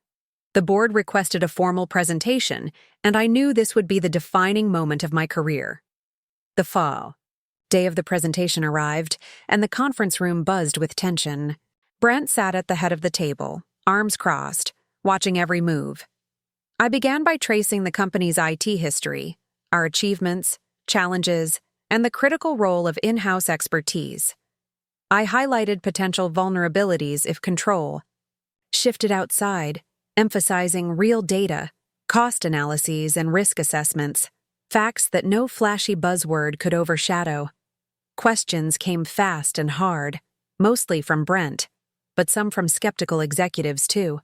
The board requested a formal presentation, and I knew this would be the defining moment of my career. The fall day of the presentation arrived, and the conference room buzzed with tension. Brent sat at the head of the table, arms crossed, watching every move. I began by tracing the company's IT history, our achievements, challenges, and the critical role of in-house expertise. I highlighted potential vulnerabilities if control shifted outside, emphasizing real data, cost analyses, and risk assessments, facts that no flashy buzzword could overshadow. Questions came fast and hard, mostly from Brent, but some from skeptical executives too.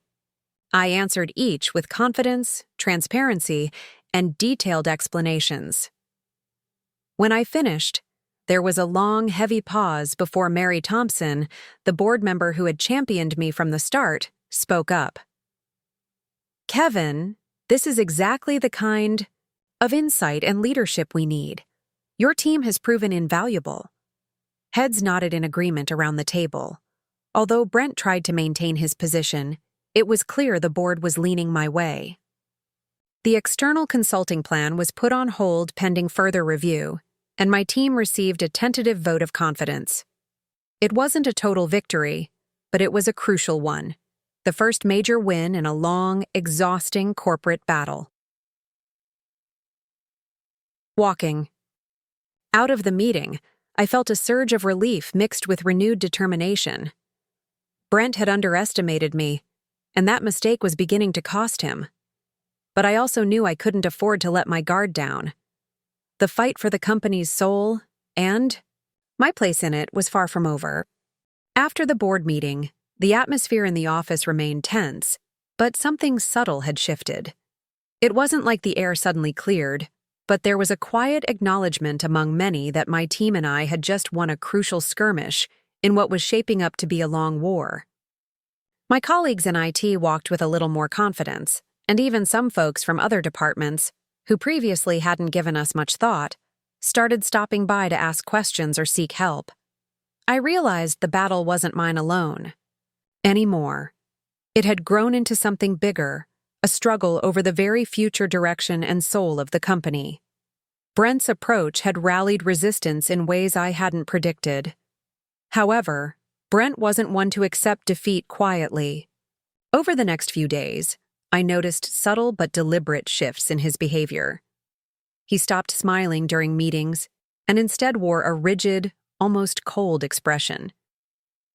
I answered each with confidence, transparency, and detailed explanations. When I finished, there was a long, heavy pause before Mary Thompson, the board member who had championed me from the start, spoke up. "Kevin, this is exactly the kind of insight and leadership we need. Your team has proven invaluable." Heads nodded in agreement around the table. Although Brent tried to maintain his position, it was clear the board was leaning my way. The external consulting plan was put on hold pending further review, and my team received a tentative vote of confidence. It wasn't a total victory, but it was a crucial one, the first major win in a long, exhausting corporate battle. Walking. Out of the meeting, I felt a surge of relief mixed with renewed determination. Brent had underestimated me, and that mistake was beginning to cost him. But I also knew I couldn't afford to let my guard down. The fight for the company's soul, and my place in it, was far from over. After the board meeting, the atmosphere in the office remained tense, but something subtle had shifted. It wasn't like the air suddenly cleared, but there was a quiet acknowledgement among many that my team and I had just won a crucial skirmish in what was shaping up to be a long war. My colleagues in IT walked with a little more confidence, and even some folks from other departments, who previously hadn't given us much thought, started stopping by to ask questions or seek help. I realized the battle wasn't mine alone anymore. It had grown into something bigger, a struggle over the very future direction and soul of the company. Brent's approach had rallied resistance in ways I hadn't predicted. However, Brent wasn't one to accept defeat quietly. Over the next few days, I noticed subtle but deliberate shifts in his behavior. He stopped smiling during meetings and instead wore a rigid, almost cold expression.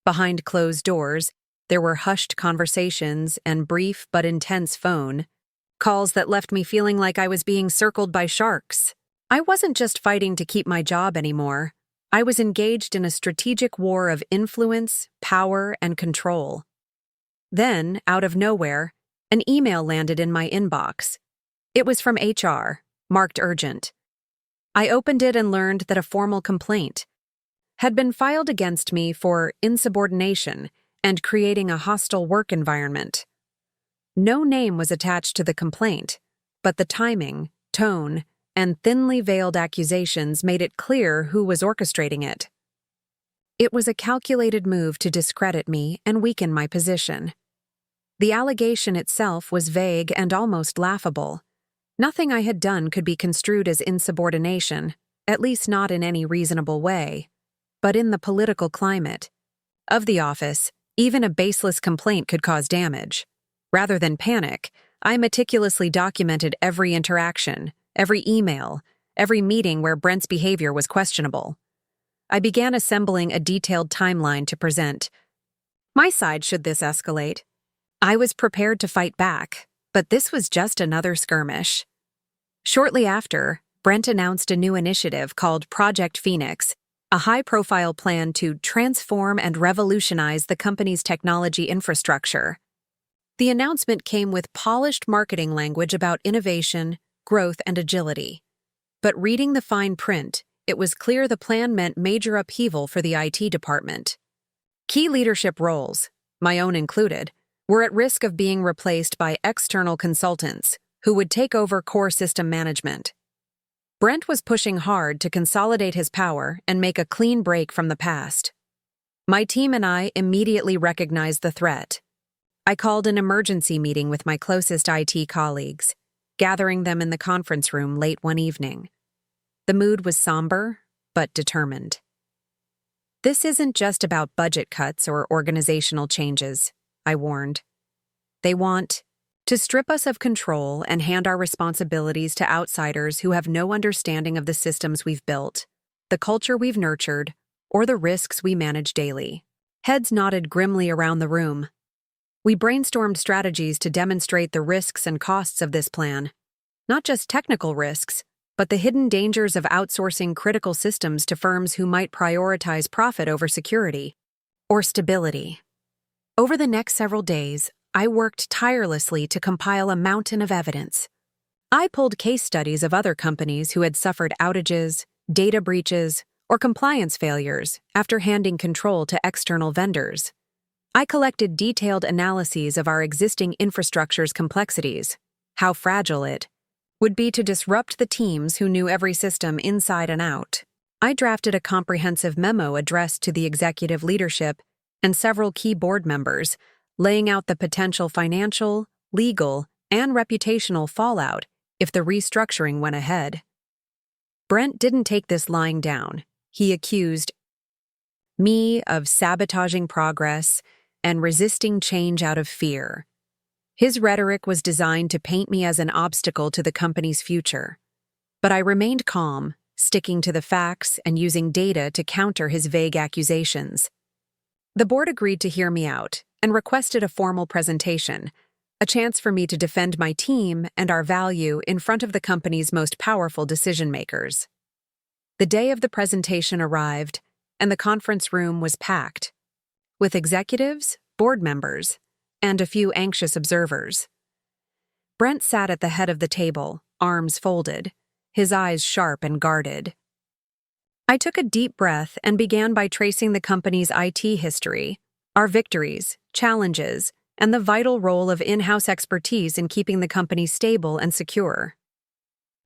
Behind closed doors, there were hushed conversations and brief but intense phone calls that left me feeling like I was being circled by sharks. I wasn't just fighting to keep my job anymore. I was engaged in a strategic war of influence, power, and control. Then, out of nowhere, an email landed in my inbox. It was from HR, marked urgent. I opened it and learned that a formal complaint had been filed against me for insubordination and creating a hostile work environment. No name was attached to the complaint, but the timing, tone, and thinly veiled accusations made it clear who was orchestrating it. It was a calculated move to discredit me and weaken my position. The allegation itself was vague and almost laughable. Nothing I had done could be construed as insubordination, at least not in any reasonable way. But in the political climate of the office, even a baseless complaint could cause damage. Rather than panic, I meticulously documented every interaction, every email, every meeting where Brent's behavior was questionable. I began assembling a detailed timeline to present my side should this escalate. I was prepared to fight back, but this was just another skirmish. Shortly after, Brent announced a new initiative called Project Phoenix, a high-profile plan to transform and revolutionize the company's technology infrastructure. The announcement came with polished marketing language about innovation, growth, and agility. But reading the fine print, it was clear the plan meant major upheaval for the IT department. Key leadership roles, my own included, were at risk of being replaced by external consultants who would take over core system management. Brent was pushing hard to consolidate his power and make a clean break from the past. My team and I immediately recognized the threat. I called an emergency meeting with my closest IT colleagues, gathering them in the conference room late one evening. The mood was somber, but determined. This isn't just about budget cuts or organizational changes, I warned. They want To strip us of control and hand our responsibilities to outsiders who have no understanding of the systems we've built, the culture we've nurtured, or the risks we manage daily. Heads nodded grimly around the room. We brainstormed strategies to demonstrate the risks and costs of this plan. Not just technical risks, but the hidden dangers of outsourcing critical systems to firms who might prioritize profit over security or stability. Over the next several days, I worked tirelessly to compile a mountain of evidence. I pulled case studies of other companies who had suffered outages, data breaches, or compliance failures after handing control to external vendors. I collected detailed analyses of our existing infrastructure's complexities, how fragile it would be to disrupt the teams who knew every system inside and out. I drafted a comprehensive memo addressed to the executive leadership and several key board members, laying out the potential financial, legal, and reputational fallout if the restructuring went ahead. Brent didn't take this lying down. He accused me of sabotaging progress and resisting change out of fear. His rhetoric was designed to paint me as an obstacle to the company's future. But I remained calm, sticking to the facts and using data to counter his vague accusations. The board agreed to hear me out and requested a formal presentation, a chance for me to defend my team and our value in front of the company's most powerful decision-makers. The day of the presentation arrived, and the conference room was packed, with executives, board members, and a few anxious observers. Brent sat at the head of the table, arms folded, his eyes sharp and guarded. I took a deep breath and began by tracing the company's IT history, our victories, challenges, and the vital role of in-house expertise in keeping the company stable and secure.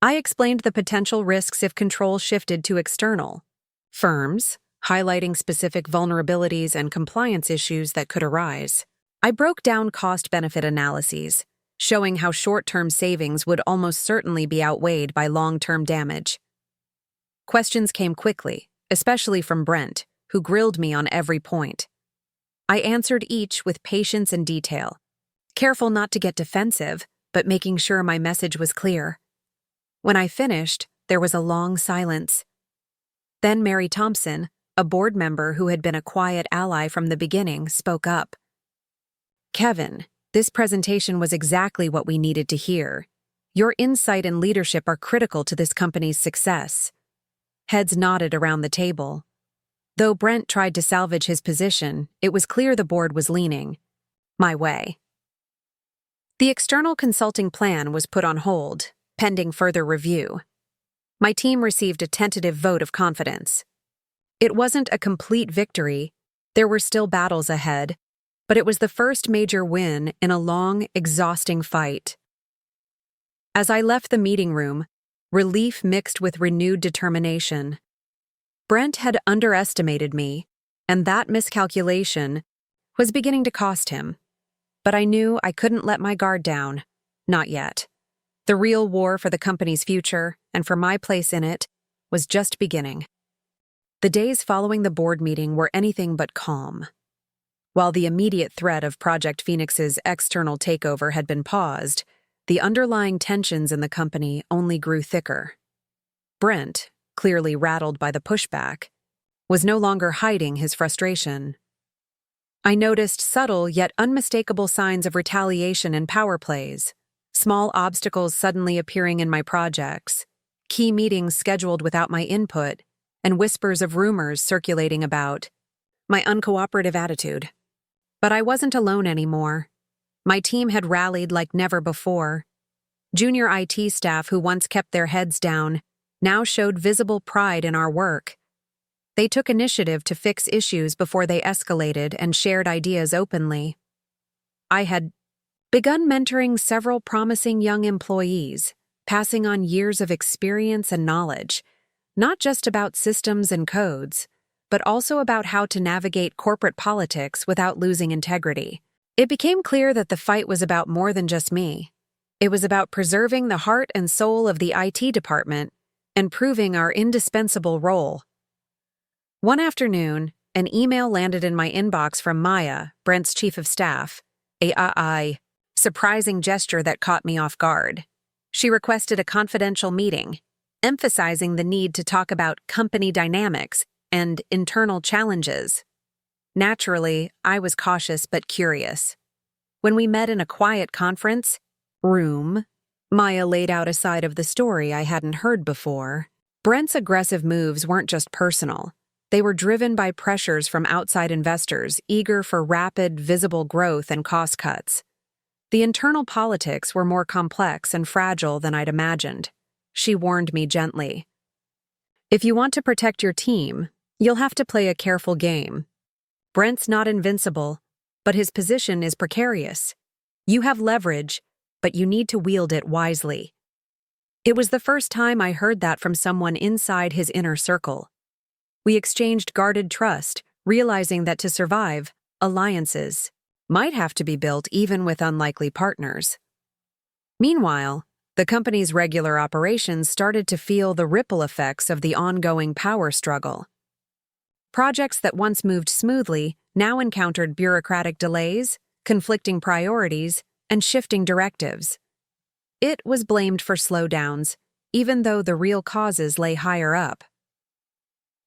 I explained the potential risks if control shifted to external firms, highlighting specific vulnerabilities and compliance issues that could arise. I broke down cost-benefit analyses, showing how short-term savings would almost certainly be outweighed by long-term damage. Questions came quickly, especially from Brent, who grilled me on every point. I answered each with patience and detail, careful not to get defensive, but making sure my message was clear. When I finished, there was a long silence. Then Mary Thompson, a board member who had been a quiet ally from the beginning, spoke up. "Kevin, this presentation was exactly what we needed to hear. Your insight and leadership are critical to this company's success." Heads nodded around the table. Though Brent tried to salvage his position, it was clear the board was leaning my way. The external consulting plan was put on hold, pending further review. My team received a tentative vote of confidence. It wasn't a complete victory, there were still battles ahead, but it was the first major win in a long, exhausting fight. As I left the meeting room, relief mixed with renewed determination. Brent had underestimated me, and that miscalculation was beginning to cost him. But I knew I couldn't let my guard down. Not yet. The real war for the company's future, and for my place in it, was just beginning. The days following the board meeting were anything but calm. While the immediate threat of Project Phoenix's external takeover had been paused, the underlying tensions in the company only grew thicker. Brent, clearly rattled by the pushback, was no longer hiding his frustration. I noticed subtle yet unmistakable signs of retaliation and power plays, small obstacles suddenly appearing in my projects, key meetings scheduled without my input, and whispers of rumors circulating about my uncooperative attitude. But I wasn't alone anymore. My team had rallied like never before. Junior IT staff who once kept their heads down now showed visible pride in our work. They took initiative to fix issues before they escalated and shared ideas openly. I had begun mentoring several promising young employees, passing on years of experience and knowledge, not just about systems and codes, but also about how to navigate corporate politics without losing integrity. It became clear that the fight was about more than just me. It was about preserving the heart and soul of the IT department and proving our indispensable role. One afternoon, an email landed in my inbox from Maya, Brent's chief of staff, a surprising gesture that caught me off guard. She requested a confidential meeting, emphasizing the need to talk about company dynamics and internal challenges. Naturally, I was cautious but curious. When we met in a quiet conference room, Maya laid out a side of the story I hadn't heard before. Brent's aggressive moves weren't just personal. They were driven by pressures from outside investors eager for rapid, visible growth and cost cuts. The internal politics were more complex and fragile than I'd imagined. She warned me gently. If you want to protect your team, you'll have to play a careful game. Brent's not invincible, but his position is precarious. You have leverage, but you need to wield it wisely. It was the first time I heard that from someone inside his inner circle. We exchanged guarded trust, realizing that to survive, alliances might have to be built even with unlikely partners. Meanwhile, the company's regular operations started to feel the ripple effects of the ongoing power struggle. Projects that once moved smoothly now encountered bureaucratic delays, conflicting priorities, and shifting directives. It was blamed for slowdowns, even though the real causes lay higher up.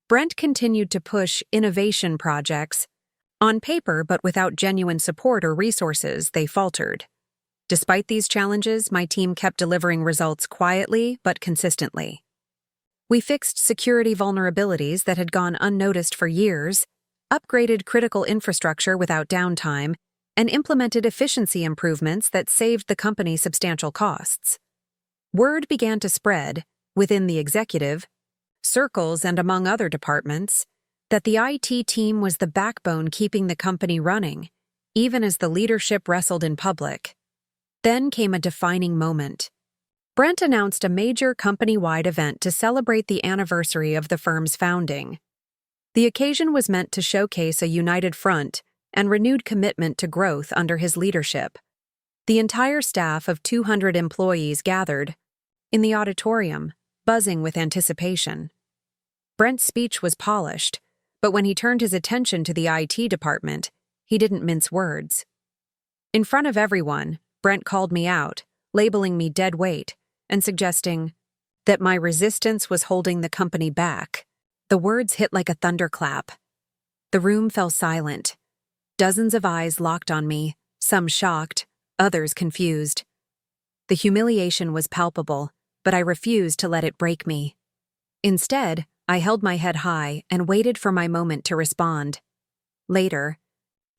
Brent continued to push innovation projects. On paper, but without genuine support or resources, they faltered. Despite these challenges, my team kept delivering results quietly but consistently. We fixed security vulnerabilities that had gone unnoticed for years, upgraded critical infrastructure without downtime, and implemented efficiency improvements that saved the company substantial costs. Word began to spread, within the executive circles and among other departments, that the IT team was the backbone keeping the company running, even as the leadership wrestled in public. Then came a defining moment. Brent announced a major company-wide event to celebrate the anniversary of the firm's founding. The occasion was meant to showcase a united front and renewed commitment to growth under his leadership. The entire staff of 200 employees gathered in the auditorium, buzzing with anticipation. Brent's speech was polished, but when he turned his attention to the IT department, he didn't mince words. In front of everyone, Brent called me out, labeling me deadweight, and suggesting that my resistance was holding the company back. The words hit like a thunderclap. The room fell silent. Dozens of eyes locked on me, some shocked, others confused. The humiliation was palpable, but I refused to let it break me. Instead, I held my head high and waited for my moment to respond. Later,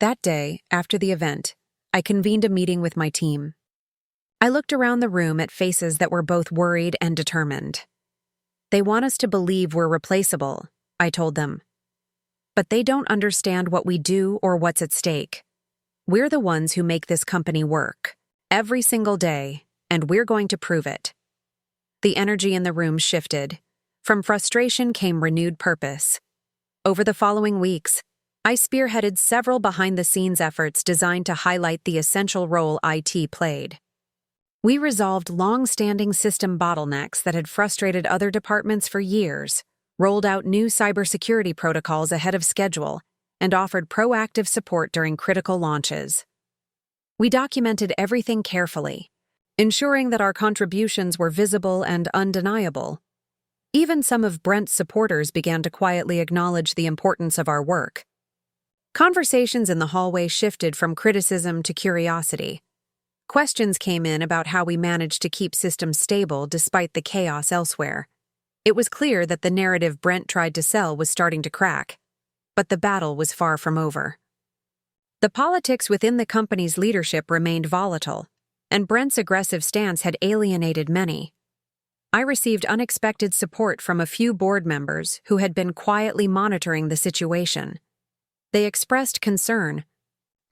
that day, after the event, I convened a meeting with my team. I looked around the room at faces that were both worried and determined. They want us to believe we're replaceable, I told them. But they don't understand what we do or what's at stake. We're the ones who make this company work, every single day, and we're going to prove it. The energy in the room shifted. From frustration came renewed purpose. Over the following weeks, I spearheaded several behind-the-scenes efforts designed to highlight the essential role IT played. We resolved long-standing system bottlenecks that had frustrated other departments for years, rolled out new cybersecurity protocols ahead of schedule, and offered proactive support during critical launches. We documented everything carefully, ensuring that our contributions were visible and undeniable. Even some of Brent's supporters began to quietly acknowledge the importance of our work. Conversations in the hallway shifted from criticism to curiosity. Questions came in about how we managed to keep systems stable despite the chaos elsewhere. It was clear that the narrative Brent tried to sell was starting to crack, but the battle was far from over. The politics within the company's leadership remained volatile, and Brent's aggressive stance had alienated many. I received unexpected support from a few board members who had been quietly monitoring the situation. They expressed concern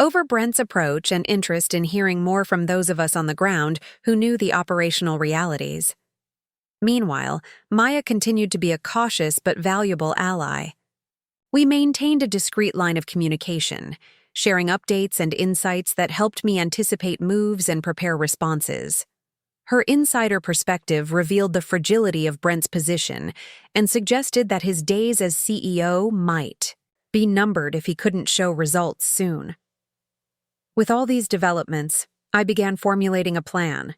over Brent's approach and interest in hearing more from those of us on the ground who knew the operational realities. Meanwhile, Maya continued to be a cautious but valuable ally. We maintained a discreet line of communication, sharing updates and insights that helped me anticipate moves and prepare responses. Her insider perspective revealed the fragility of Brent's position and suggested that his days as CEO might be numbered if he couldn't show results soon. With all these developments, I began formulating a plan,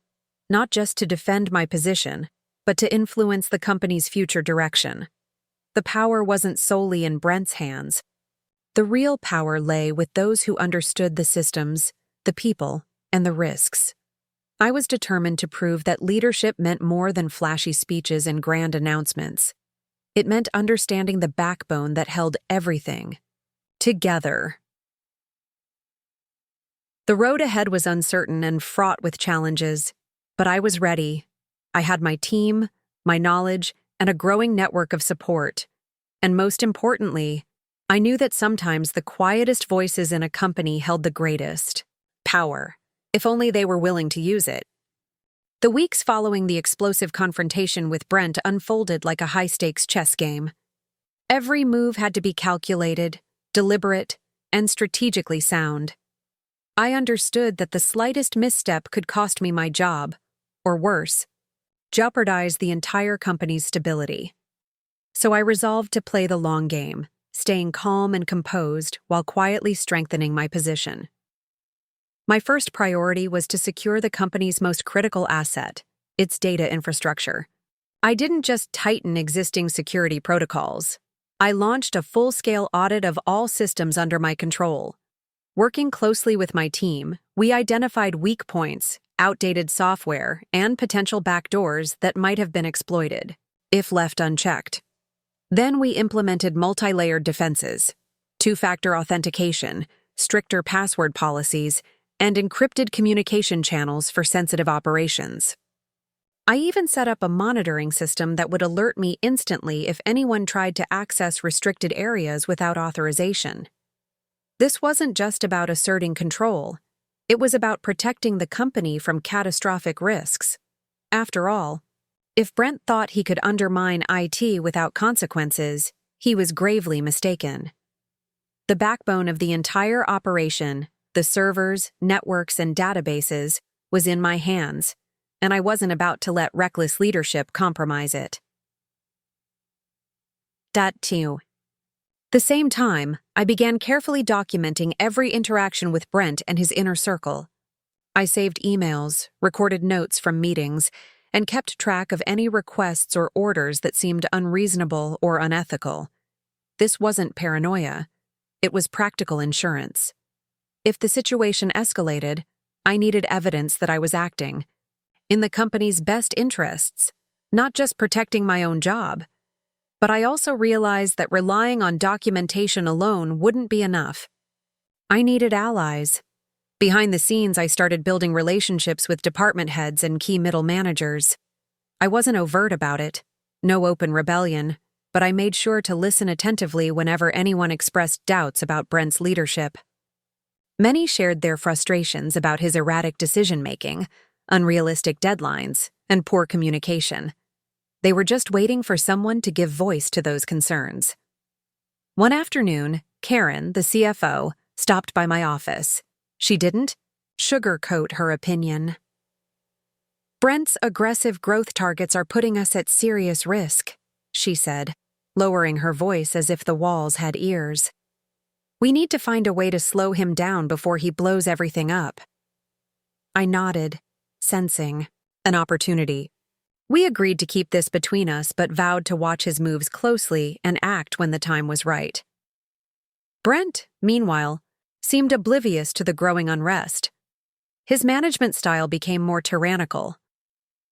not just to defend my position, but to influence the company's future direction. The power wasn't solely in Brent's hands. The real power lay with those who understood the systems, the people, and the risks. I was determined to prove that leadership meant more than flashy speeches and grand announcements. It meant understanding the backbone that held everything together. The road ahead was uncertain and fraught with challenges, but I was ready. I had my team, my knowledge, and a growing network of support. And most importantly, I knew that sometimes the quietest voices in a company held the greatest power, if only they were willing to use it. The weeks following the explosive confrontation with Brent unfolded like a high-stakes chess game. Every move had to be calculated, deliberate, and strategically sound. I understood that the slightest misstep could cost me my job, or worse, jeopardize the entire company's stability. So I resolved to play the long game, staying calm and composed while quietly strengthening my position. My first priority was to secure the company's most critical asset, its data infrastructure. I didn't just tighten existing security protocols. I launched a full-scale audit of all systems under my control. Working closely with my team, we identified weak points, outdated software, and potential backdoors that might have been exploited, if left unchecked. Then we implemented multi-layered defenses, two-factor authentication, stricter password policies, and encrypted communication channels for sensitive operations. I even set up a monitoring system that would alert me instantly if anyone tried to access restricted areas without authorization. This wasn't just about asserting control. It was about protecting the company from catastrophic risks. After all, if Brent thought he could undermine IT without consequences, he was gravely mistaken. The backbone of the entire operation, the servers, networks, and databases, was in my hands, and I wasn't about to let reckless leadership compromise it. The same time, I began carefully documenting every interaction with Brent and his inner circle. I saved emails, recorded notes from meetings, and kept track of any requests or orders that seemed unreasonable or unethical. This wasn't paranoia. It was practical insurance. If the situation escalated, I needed evidence that I was acting in the company's best interests, not just protecting my own job. But I also realized that relying on documentation alone wouldn't be enough. I needed allies. Behind the scenes, I started building relationships with department heads and key middle managers. I wasn't overt about it, no open rebellion, but I made sure to listen attentively whenever anyone expressed doubts about Brent's leadership. Many shared their frustrations about his erratic decision-making, unrealistic deadlines, and poor communication. They were just waiting for someone to give voice to those concerns. One afternoon, Karen, the CFO, stopped by my office. She didn't sugarcoat her opinion. "Brent's aggressive growth targets are putting us at serious risk," she said, lowering her voice as if the walls had ears. "We need to find a way to slow him down before he blows everything up." I nodded, sensing an opportunity. We agreed to keep this between us but vowed to watch his moves closely and act when the time was right. Brent, meanwhile, seemed oblivious to the growing unrest. His management style became more tyrannical.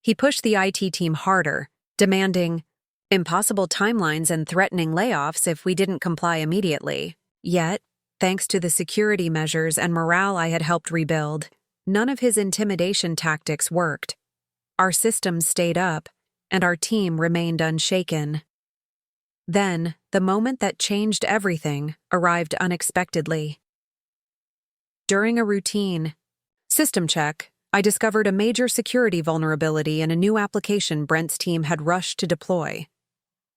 He pushed the IT team harder, demanding impossible timelines and threatening layoffs if we didn't comply immediately. Yet, thanks to the security measures and morale I had helped rebuild, none of his intimidation tactics worked. Our systems stayed up, and our team remained unshaken. Then, the moment that changed everything arrived unexpectedly. During a routine system check, I discovered a major security vulnerability in a new application Brent's team had rushed to deploy.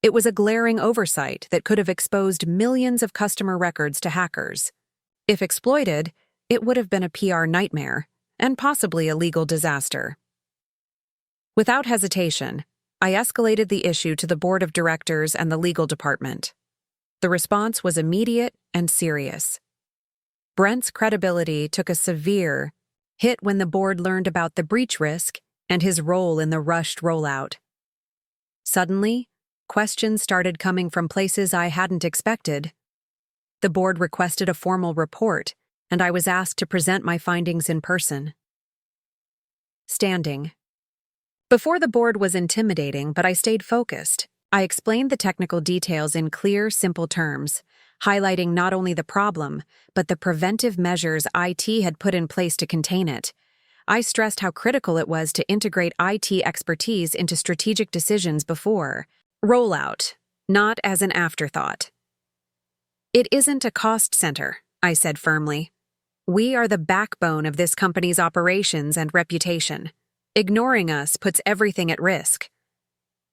It was a glaring oversight that could have exposed millions of customer records to hackers. If exploited, it would have been a PR nightmare, and possibly a legal disaster. Without hesitation, I escalated the issue to the board of directors and the legal department. The response was immediate and serious. Brent's credibility took a severe hit when the board learned about the breach risk and his role in the rushed rollout. Suddenly, questions started coming from places I hadn't expected. The board requested a formal report, and I was asked to present my findings in person. Standing. Before the board was intimidating, but I stayed focused. I explained the technical details in clear, simple terms, highlighting not only the problem, but the preventive measures IT had put in place to contain it. I stressed how critical it was to integrate IT expertise into strategic decisions before rollout, not as an afterthought. It isn't a cost center, I said firmly. We are the backbone of this company's operations and reputation. Ignoring us puts everything at risk.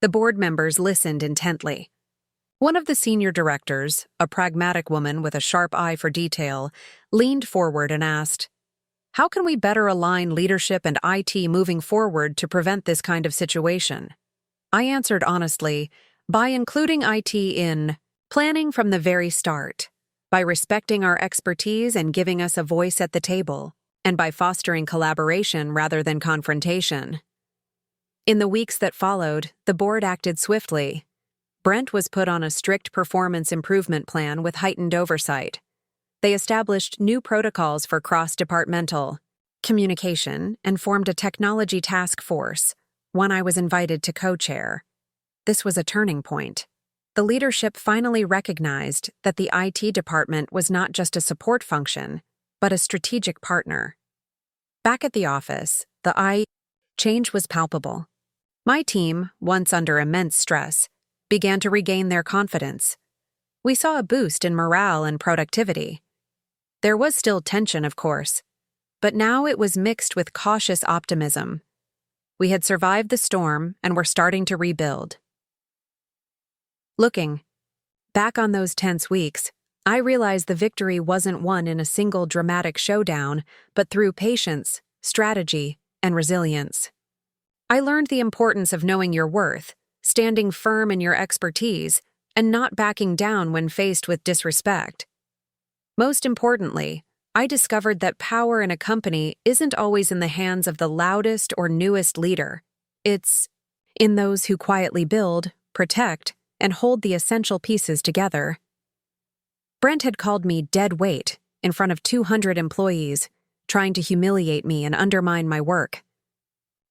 The board members listened intently. One of the senior directors, a pragmatic woman with a sharp eye for detail, leaned forward and asked, "How can we better align leadership and IT moving forward to prevent this kind of situation?" I answered honestly, by including IT in planning from the very start, by respecting our expertise and giving us a voice at the table, and by fostering collaboration rather than confrontation. In the weeks that followed, the board acted swiftly. Brent was put on a strict performance improvement plan with heightened oversight. They established new protocols for cross-departmental communication and formed a technology task force, one I was invited to co-chair. This was a turning point. The leadership finally recognized that the IT department was not just a support function, but a strategic partner. Back at the office, the change was palpable. My team, once under immense stress, began to regain their confidence. We saw a boost in morale and productivity. There was still tension, of course, but now it was mixed with cautious optimism. We had survived the storm and were starting to rebuild. Looking back on those tense weeks, I realized the victory wasn't won in a single dramatic showdown, but through patience, strategy, and resilience. I learned the importance of knowing your worth, standing firm in your expertise, and not backing down when faced with disrespect. Most importantly, I discovered that power in a company isn't always in the hands of the loudest or newest leader. It's in those who quietly build, protect, and hold the essential pieces together. Brent had called me deadweight in front of 200 employees, trying to humiliate me and undermine my work.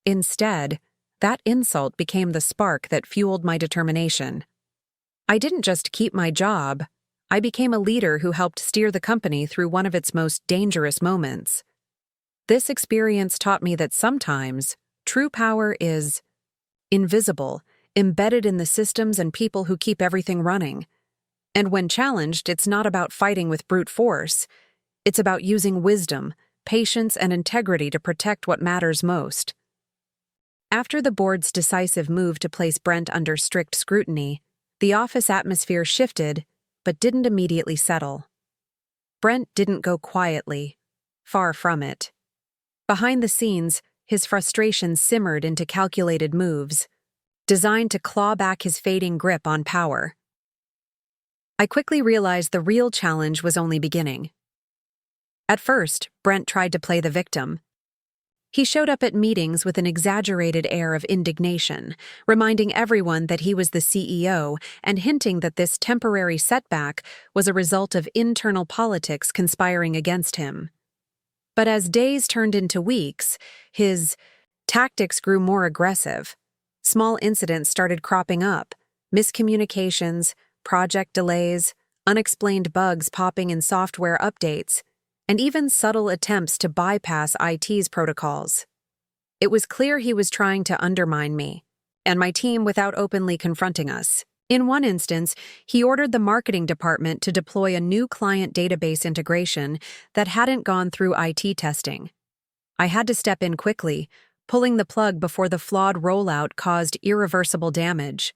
Instead, that insult became the spark that fueled my determination. I didn't just keep my job, I became a leader who helped steer the company through one of its most dangerous moments. This experience taught me that sometimes true power is invisible, embedded in the systems and people who keep everything running. And when challenged, it's not about fighting with brute force. It's about using wisdom, patience, and integrity to protect what matters most. After the board's decisive move to place Brent under strict scrutiny, the office atmosphere shifted, but didn't immediately settle. Brent didn't go quietly. Far from it. Behind the scenes, his frustration simmered into calculated moves, designed to claw back his fading grip on power. I quickly realized the real challenge was only beginning. At first, Brent tried to play the victim. He showed up at meetings with an exaggerated air of indignation, reminding everyone that he was the CEO and hinting that this temporary setback was a result of internal politics conspiring against him. But as days turned into weeks, his tactics grew more aggressive. Small incidents started cropping up, miscommunications, project delays, unexplained bugs popping in software updates, and even subtle attempts to bypass IT's protocols. It was clear he was trying to undermine me and my team without openly confronting us. In one instance, he ordered the marketing department to deploy a new client database integration that hadn't gone through IT testing. I had to step in quickly, pulling the plug before the flawed rollout caused irreversible damage.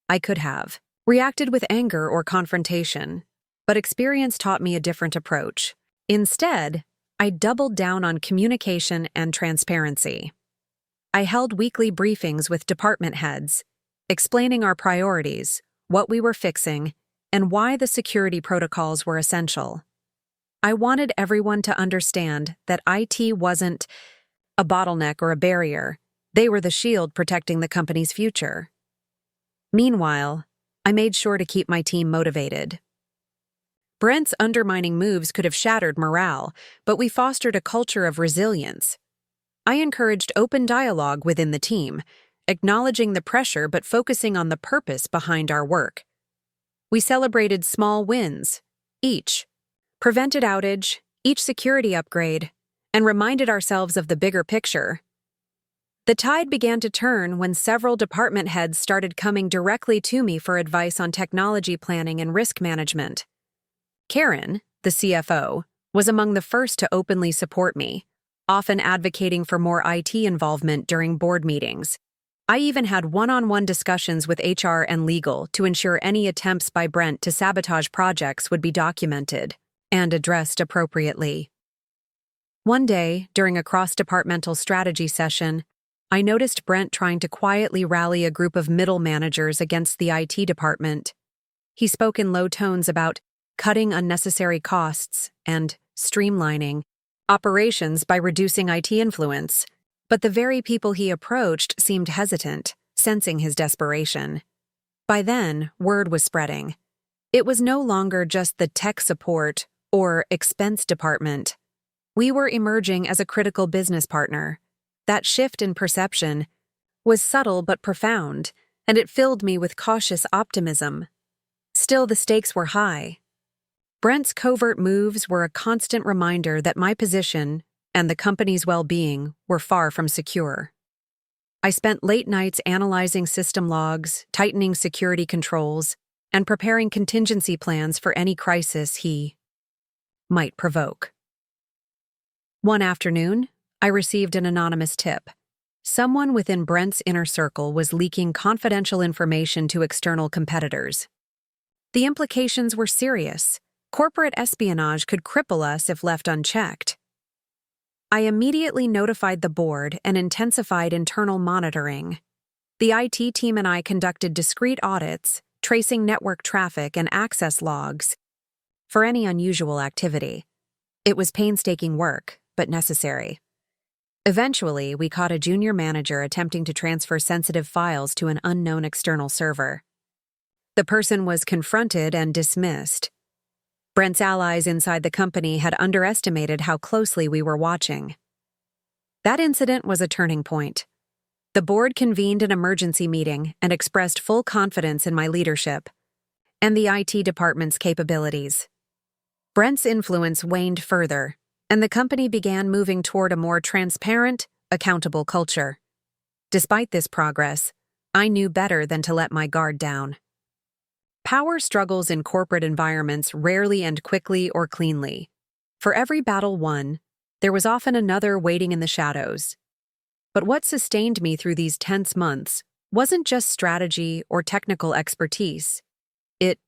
I could have reacted with anger or confrontation, but experience taught me a different approach. Instead, I doubled down on communication and transparency. I held weekly briefings with department heads, explaining our priorities, what we were fixing, and why the security protocols were essential. I wanted everyone to understand that IT wasn't a bottleneck or a barrier. They were the shield protecting the company's future. Meanwhile, I made sure to keep my team motivated. Brent's undermining moves could have shattered morale, but we fostered a culture of resilience. I encouraged open dialogue within the team, acknowledging the pressure but focusing on the purpose behind our work. We celebrated small wins, each prevented outage, each security upgrade, and reminded ourselves of the bigger picture. The tide began to turn when several department heads started coming directly to me for advice on technology planning and risk management. Karen, the CFO, was among the first to openly support me, often advocating for more IT involvement during board meetings. I even had one-on-one discussions with HR and legal to ensure any attempts by Brent to sabotage projects would be documented and addressed appropriately. One day, during a cross-departmental strategy session, I noticed Brent trying to quietly rally a group of middle managers against the IT department. He spoke in low tones about cutting unnecessary costs and streamlining operations by reducing IT influence. But the very people he approached seemed hesitant, sensing his desperation. By then, word was spreading. It was no longer just the tech support or expense department. We were emerging as a critical business partner. That shift in perception was subtle but profound, and it filled me with cautious optimism. Still, the stakes were high. Brent's covert moves were a constant reminder that my position and the company's well-being were far from secure. I spent late nights analyzing system logs, tightening security controls, and preparing contingency plans for any crisis he might provoke. One afternoon, I received an anonymous tip. Someone within Brent's inner circle was leaking confidential information to external competitors. The implications were serious. Corporate espionage could cripple us if left unchecked. I immediately notified the board and intensified internal monitoring. The IT team and I conducted discrete audits, tracing network traffic and access logs for any unusual activity. It was painstaking work, but necessary. Eventually, we caught a junior manager attempting to transfer sensitive files to an unknown external server. The person was confronted and dismissed. Brent's allies inside the company had underestimated how closely we were watching. That incident was a turning point. The board convened an emergency meeting and expressed full confidence in my leadership and the IT department's capabilities. Brent's influence waned further, and the company began moving toward a more transparent, accountable culture. Despite this progress, I knew better than to let my guard down. Power struggles in corporate environments rarely end quickly or cleanly. For every battle won, there was often another waiting in the shadows. But what sustained me through these tense months wasn't just strategy or technical expertise. It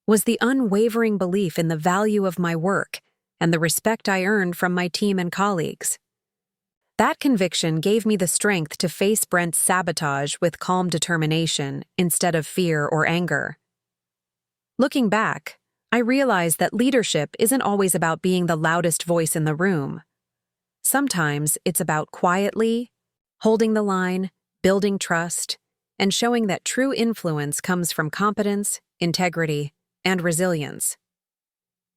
was the unwavering belief in the value of my work and the respect I earned from my team and colleagues. That conviction gave me the strength to face Brent's sabotage with calm determination instead of fear or anger. Looking back, I realized that leadership isn't always about being the loudest voice in the room. Sometimes it's about quietly holding the line, building trust, and showing that true influence comes from competence, integrity, and resilience.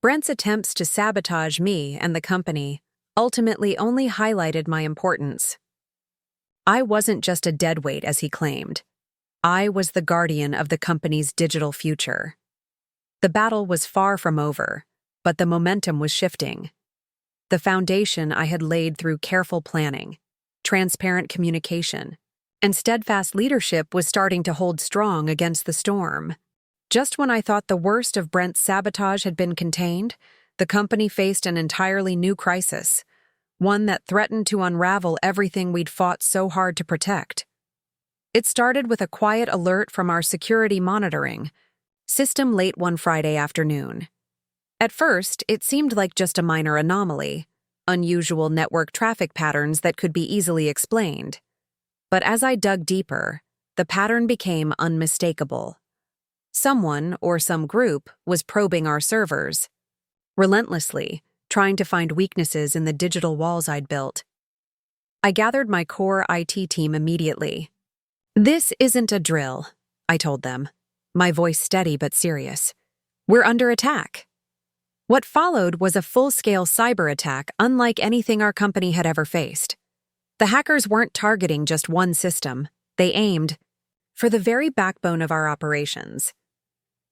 Brent's attempts to sabotage me and the company ultimately only highlighted my importance. I wasn't just a deadweight, as he claimed. I was the guardian of the company's digital future. The battle was far from over, but the momentum was shifting. The foundation I had laid through careful planning, transparent communication, and steadfast leadership was starting to hold strong against the storm. Just when I thought the worst of Brent's sabotage had been contained, the company faced an entirely new crisis, one that threatened to unravel everything we'd fought so hard to protect. It started with a quiet alert from our security monitoring system late one Friday afternoon. At first, it seemed like just a minor anomaly, unusual network traffic patterns that could be easily explained. But as I dug deeper, the pattern became unmistakable. Someone, or some group, was probing our servers, relentlessly, trying to find weaknesses in the digital walls I'd built. I gathered my core IT team immediately. "This isn't a drill," I told them, my voice steady but serious. "We're under attack." What followed was a full-scale cyber attack unlike anything our company had ever faced. The hackers weren't targeting just one system. They aimed for the very backbone of our operations.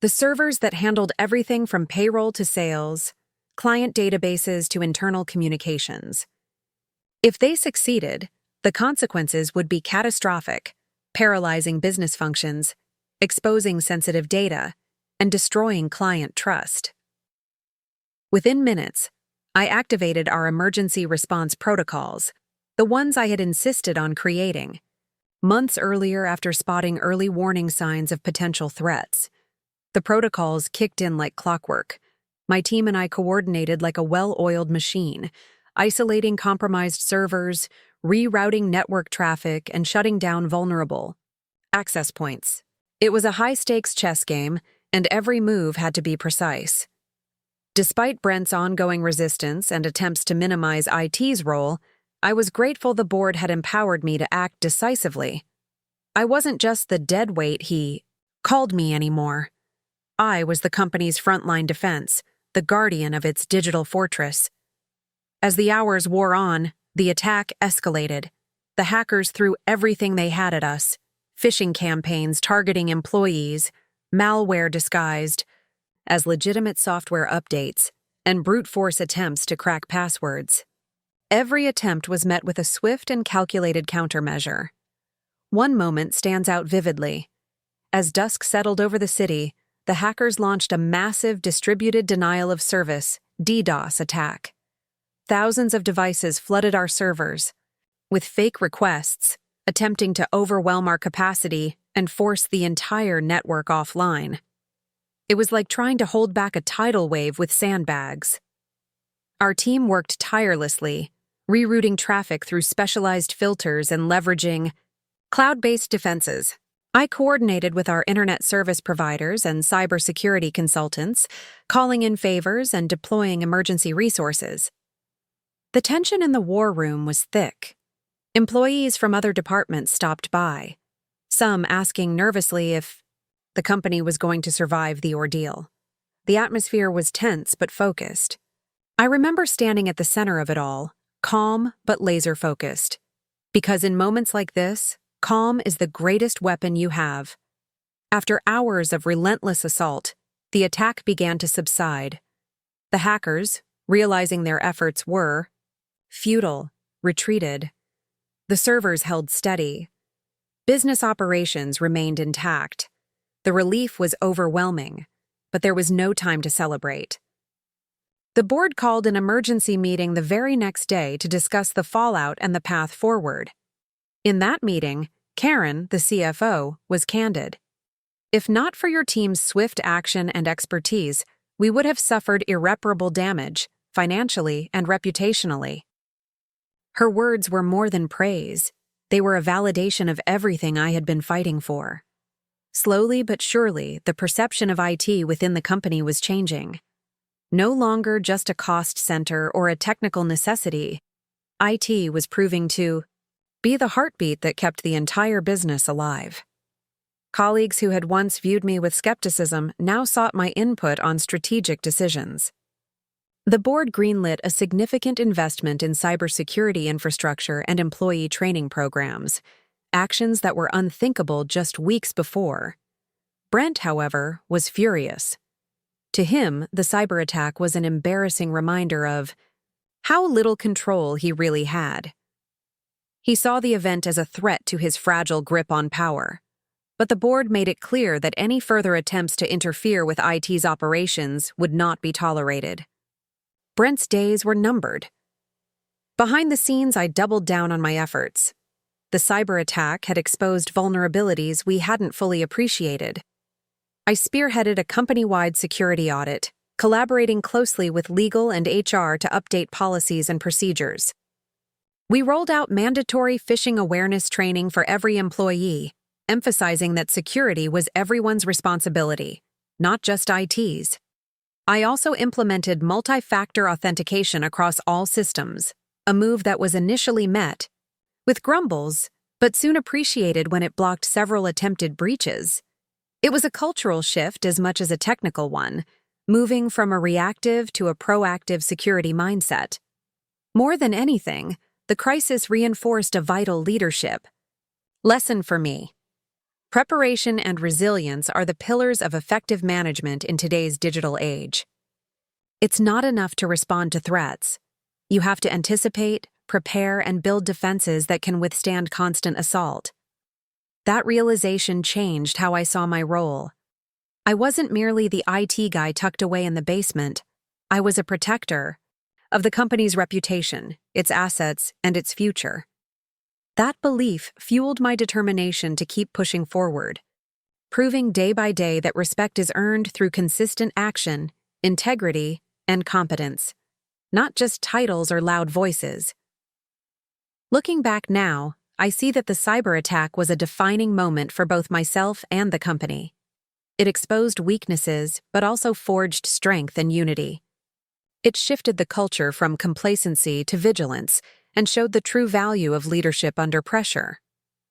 The servers that handled everything from payroll to sales, client databases to internal communications. If they succeeded, the consequences would be catastrophic, paralyzing business functions, exposing sensitive data, and destroying client trust. Within minutes, I activated our emergency response protocols, the ones I had insisted on creating, months earlier after spotting early warning signs of potential threats. The protocols kicked in like clockwork. My team and I coordinated like a well-oiled machine, isolating compromised servers, rerouting network traffic, and shutting down vulnerable access points. It was a high-stakes chess game, and every move had to be precise. Despite Brent's ongoing resistance and attempts to minimize IT's role, I was grateful the board had empowered me to act decisively. I wasn't just the deadweight he called me anymore. I was the company's frontline defense, the guardian of its digital fortress. As the hours wore on, the attack escalated. The hackers threw everything they had at us: phishing campaigns targeting employees, malware disguised as legitimate software updates, and brute force attempts to crack passwords. Every attempt was met with a swift and calculated countermeasure. One moment stands out vividly. As dusk settled over the city, the hackers launched a massive distributed denial of service (DDoS) attack. Thousands of devices flooded our servers with fake requests, attempting to overwhelm our capacity and force the entire network offline. It was like trying to hold back a tidal wave with sandbags. Our team worked tirelessly, rerouting traffic through specialized filters and leveraging cloud-based defenses. I coordinated with our internet service providers and cybersecurity consultants, calling in favors and deploying emergency resources. The tension in the war room was thick. Employees from other departments stopped by, some asking nervously if the company was going to survive the ordeal. The atmosphere was tense but focused. I remember standing at the center of it all, calm but laser-focused. Because in moments like this, calm is the greatest weapon you have. After hours of relentless assault, the attack began to subside. The hackers, realizing their efforts were futile, retreated. The servers held steady. Business operations remained intact. The relief was overwhelming, but there was no time to celebrate. The board called an emergency meeting the very next day to discuss the fallout and the path forward. In that meeting, Karen, the CFO, was candid. "If not for your team's swift action and expertise, we would have suffered irreparable damage, financially and reputationally." Her words were more than praise. They were a validation of everything I had been fighting for. Slowly but surely, the perception of IT within the company was changing. No longer just a cost center or a technical necessity, IT was proving to be the heartbeat that kept the entire business alive. Colleagues who had once viewed me with skepticism now sought my input on strategic decisions. The board greenlit a significant investment in cybersecurity infrastructure and employee training programs, actions that were unthinkable just weeks before. Brent, however, was furious. To him, the cyber attack was an embarrassing reminder of how little control he really had. He saw the event as a threat to his fragile grip on power, but the board made it clear that any further attempts to interfere with IT's operations would not be tolerated. Brent's days were numbered. Behind the scenes, I doubled down on my efforts. The cyber attack had exposed vulnerabilities we hadn't fully appreciated. I spearheaded a company-wide security audit, collaborating closely with legal and HR to update policies and procedures. We rolled out mandatory phishing awareness training for every employee, emphasizing that security was everyone's responsibility, not just IT's. I also implemented multi-factor authentication across all systems, a move that was initially met with grumbles, but soon appreciated when it blocked several attempted breaches. It was a cultural shift as much as a technical one, moving from a reactive to a proactive security mindset. More than anything, the crisis reinforced a vital leadership lesson for me. Preparation and resilience are the pillars of effective management in today's digital age. It's not enough to respond to threats. You have to anticipate, prepare, and build defenses that can withstand constant assault. That realization changed how I saw my role. I wasn't merely the IT guy tucked away in the basement. I was a protector of the company's reputation, its assets, and its future. That belief fueled my determination to keep pushing forward, proving day by day that respect is earned through consistent action, integrity, and competence, not just titles or loud voices. Looking back now, I see that the cyber attack was a defining moment for both myself and the company. It exposed weaknesses, but also forged strength and unity. It shifted the culture from complacency to vigilance and showed the true value of leadership under pressure.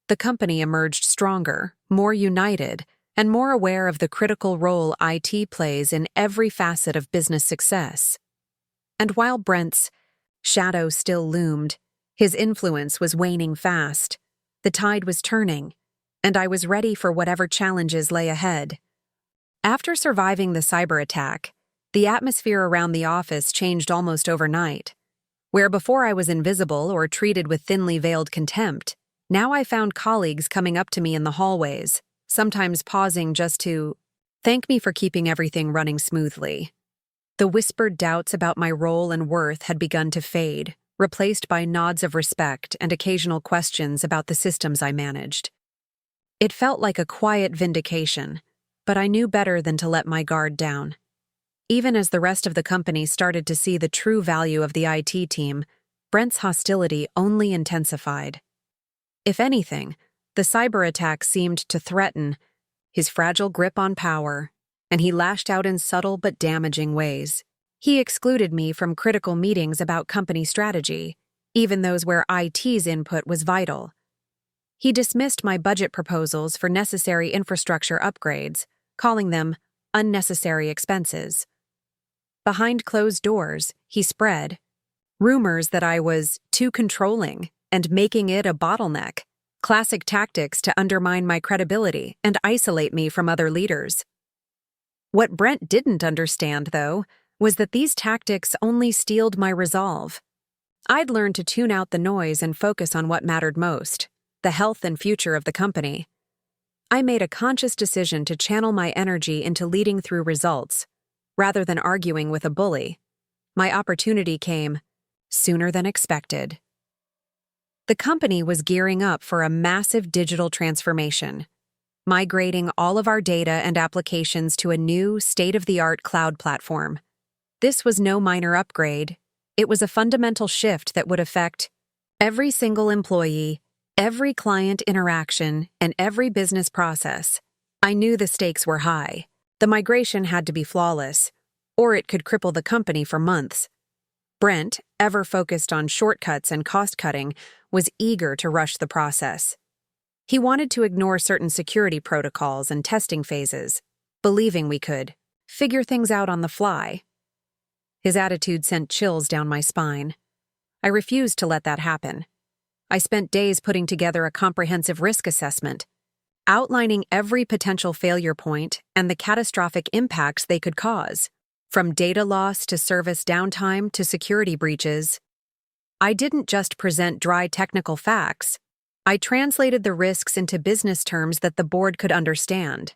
The company emerged stronger, more united, and more aware of the critical role IT plays in every facet of business success. And while Brent's shadow still loomed, his influence was waning fast. The tide was turning, and I was ready for whatever challenges lay ahead. After surviving the cyber attack, the atmosphere around the office changed almost overnight. Where before I was invisible or treated with thinly veiled contempt, now I found colleagues coming up to me in the hallways, sometimes pausing just to thank me for keeping everything running smoothly. The whispered doubts about my role and worth had begun to fade, replaced by nods of respect and occasional questions about the systems I managed. It felt like a quiet vindication, but I knew better than to let my guard down. Even as the rest of the company started to see the true value of the IT team, Brent's hostility only intensified. If anything, the cyber attack seemed to threaten his fragile grip on power, and he lashed out in subtle but damaging ways. He excluded me from critical meetings about company strategy, even those where IT's input was vital. He dismissed my budget proposals for necessary infrastructure upgrades, calling them unnecessary expenses. Behind closed doors, he spread rumors that I was too controlling and making it a bottleneck, classic tactics to undermine my credibility and isolate me from other leaders. What Brent didn't understand, though, was that these tactics only steeled my resolve. I'd learned to tune out the noise and focus on what mattered most, the health and future of the company. I made a conscious decision to channel my energy into leading through results, rather than arguing with a bully. My opportunity came sooner than expected. The company was gearing up for a massive digital transformation, migrating all of our data and applications to a new, state-of-the-art cloud platform. This was no minor upgrade. It was a fundamental shift that would affect every single employee, every client interaction, and every business process. I knew the stakes were high. The migration had to be flawless, or it could cripple the company for months. Brent, ever focused on shortcuts and cost-cutting, was eager to rush the process. He wanted to ignore certain security protocols and testing phases, believing we could figure things out on the fly. His attitude sent chills down my spine. I refused to let that happen. I spent days putting together a comprehensive risk assessment, outlining every potential failure point and the catastrophic impacts they could cause, from data loss to service downtime to security breaches. I didn't just present dry technical facts. I translated the risks into business terms that the board could understand.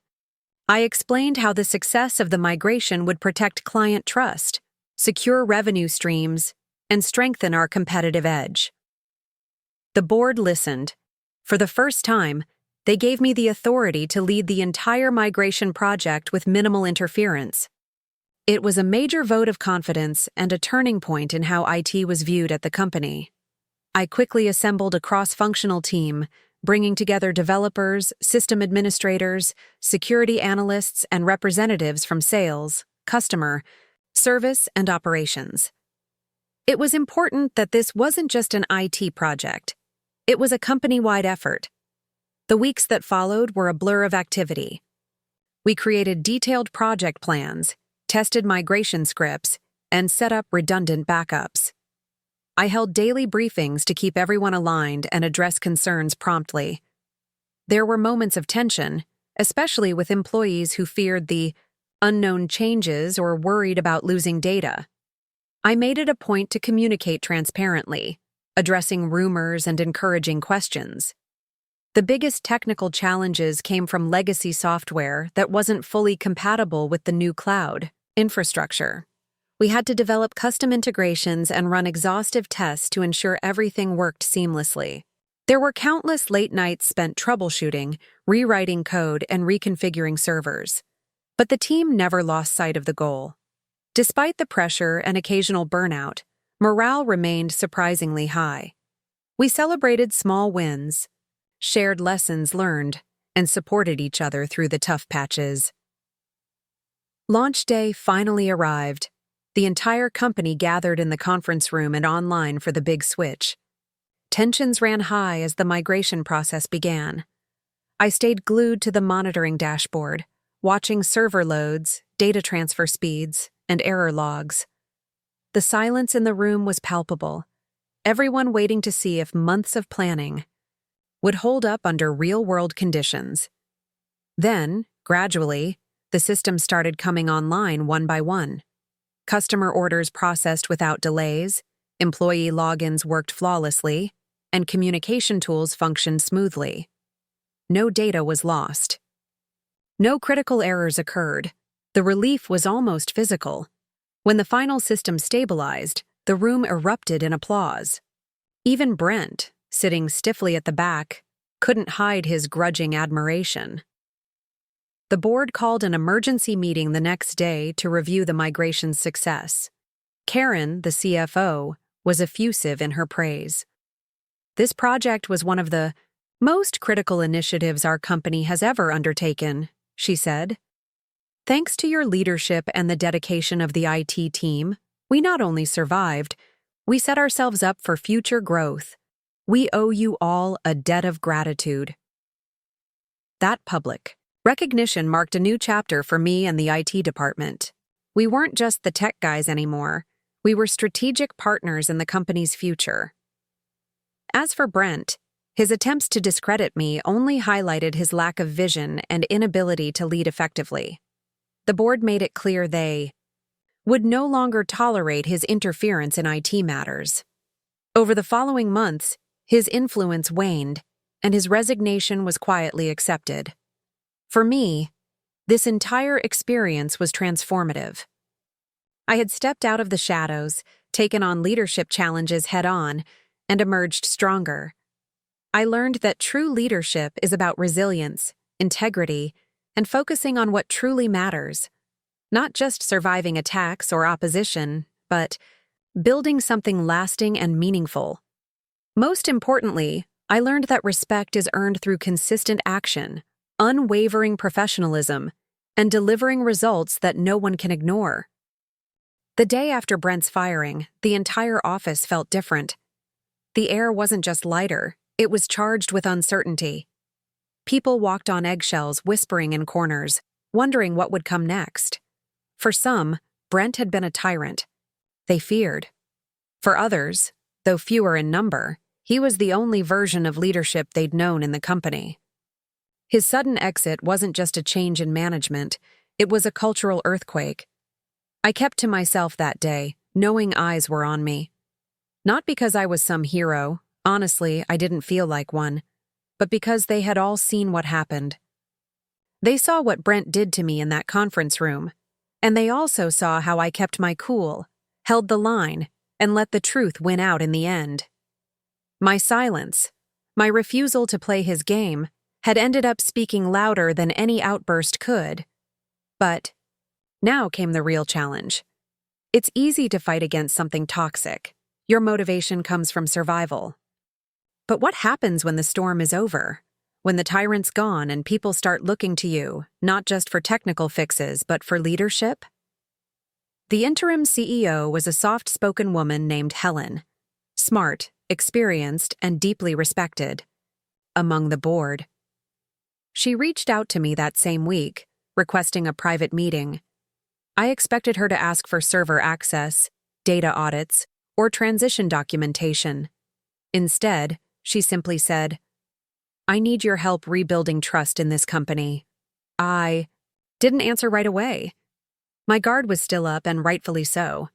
I explained how the success of the migration would protect client trust, secure revenue streams, and strengthen our competitive edge. The board listened. For the first time, they gave me the authority to lead the entire migration project with minimal interference. It was a major vote of confidence and a turning point in how IT was viewed at the company. I quickly assembled a cross-functional team, bringing together developers, system administrators, security analysts, and representatives from sales, customer, service, and operations. It was important that this wasn't just an IT project. It was a company-wide effort. The weeks that followed were a blur of activity. We created detailed project plans, tested migration scripts, and set up redundant backups. I held daily briefings to keep everyone aligned and address concerns promptly. There were moments of tension, especially with employees who feared the unknown changes or worried about losing data. I made it a point to communicate transparently, addressing rumors and encouraging questions. The biggest technical challenges came from legacy software that wasn't fully compatible with the new cloud infrastructure. We had to develop custom integrations and run exhaustive tests to ensure everything worked seamlessly. There were countless late nights spent troubleshooting, rewriting code, and reconfiguring servers. But the team never lost sight of the goal. Despite the pressure and occasional burnout, morale remained surprisingly high. We celebrated small wins, shared lessons learned, and supported each other through the tough patches. Launch day finally arrived. The entire company gathered in the conference room and online for the big switch. Tensions ran high as the migration process began. I stayed glued to the monitoring dashboard, watching server loads, data transfer speeds, and error logs. The silence in the room was palpable, everyone waiting to see if months of planning would hold up under real-world conditions. Then, gradually, the system started coming online one by one. Customer orders processed without delays, employee logins worked flawlessly, and communication tools functioned smoothly. No data was lost. No critical errors occurred. The relief was almost physical. When the final system stabilized, the room erupted in applause. Even Brent, sitting stiffly at the back, couldn't hide his grudging admiration. The board called an emergency meeting the next day to review the migration's success. Karen, the CFO, was effusive in her praise. This project was one of the most critical initiatives our company has ever undertaken, she said. Thanks to your leadership and the dedication of the IT team, we not only survived, we set ourselves up for future growth. We owe you all a debt of gratitude. That public recognition marked a new chapter for me and the IT department. We weren't just the tech guys anymore. We were strategic partners in the company's future. As for Brent, his attempts to discredit me only highlighted his lack of vision and inability to lead effectively. The board made it clear they would no longer tolerate his interference in IT matters. Over the following months, his influence waned, and his resignation was quietly accepted. For me, this entire experience was transformative. I had stepped out of the shadows, taken on leadership challenges head-on, and emerged stronger. I learned that true leadership is about resilience, integrity, and focusing on what truly matters. Not just surviving attacks or opposition, but building something lasting and meaningful. Most importantly, I learned that respect is earned through consistent action, unwavering professionalism, and delivering results that no one can ignore. The day after Brent's firing, the entire office felt different. The air wasn't just lighter, it was charged with uncertainty. People walked on eggshells, whispering in corners, wondering what would come next. For some, Brent had been a tyrant. They feared. For others, though fewer in number, he was the only version of leadership they'd known in the company. His sudden exit wasn't just a change in management, it was a cultural earthquake. I kept to myself that day, knowing eyes were on me. Not because I was some hero, honestly, I didn't feel like one, but because they had all seen what happened. They saw what Brent did to me in that conference room, and they also saw how I kept my cool, held the line, and let the truth win out in the end. My silence, my refusal to play his game, had ended up speaking louder than any outburst could. But now came the real challenge. It's easy to fight against something toxic. Your motivation comes from survival. But what happens when the storm is over? When the tyrant's gone and people start looking to you, not just for technical fixes, but for leadership? The interim CEO was a soft-spoken woman named Helen. Smart, experienced, and deeply respected among the board. She reached out to me that same week, requesting a private meeting. I expected her to ask for server access, data audits, or transition documentation. Instead, she simply said, "I need your help rebuilding trust in this company." I didn't answer right away. My guard was still up, and rightfully so.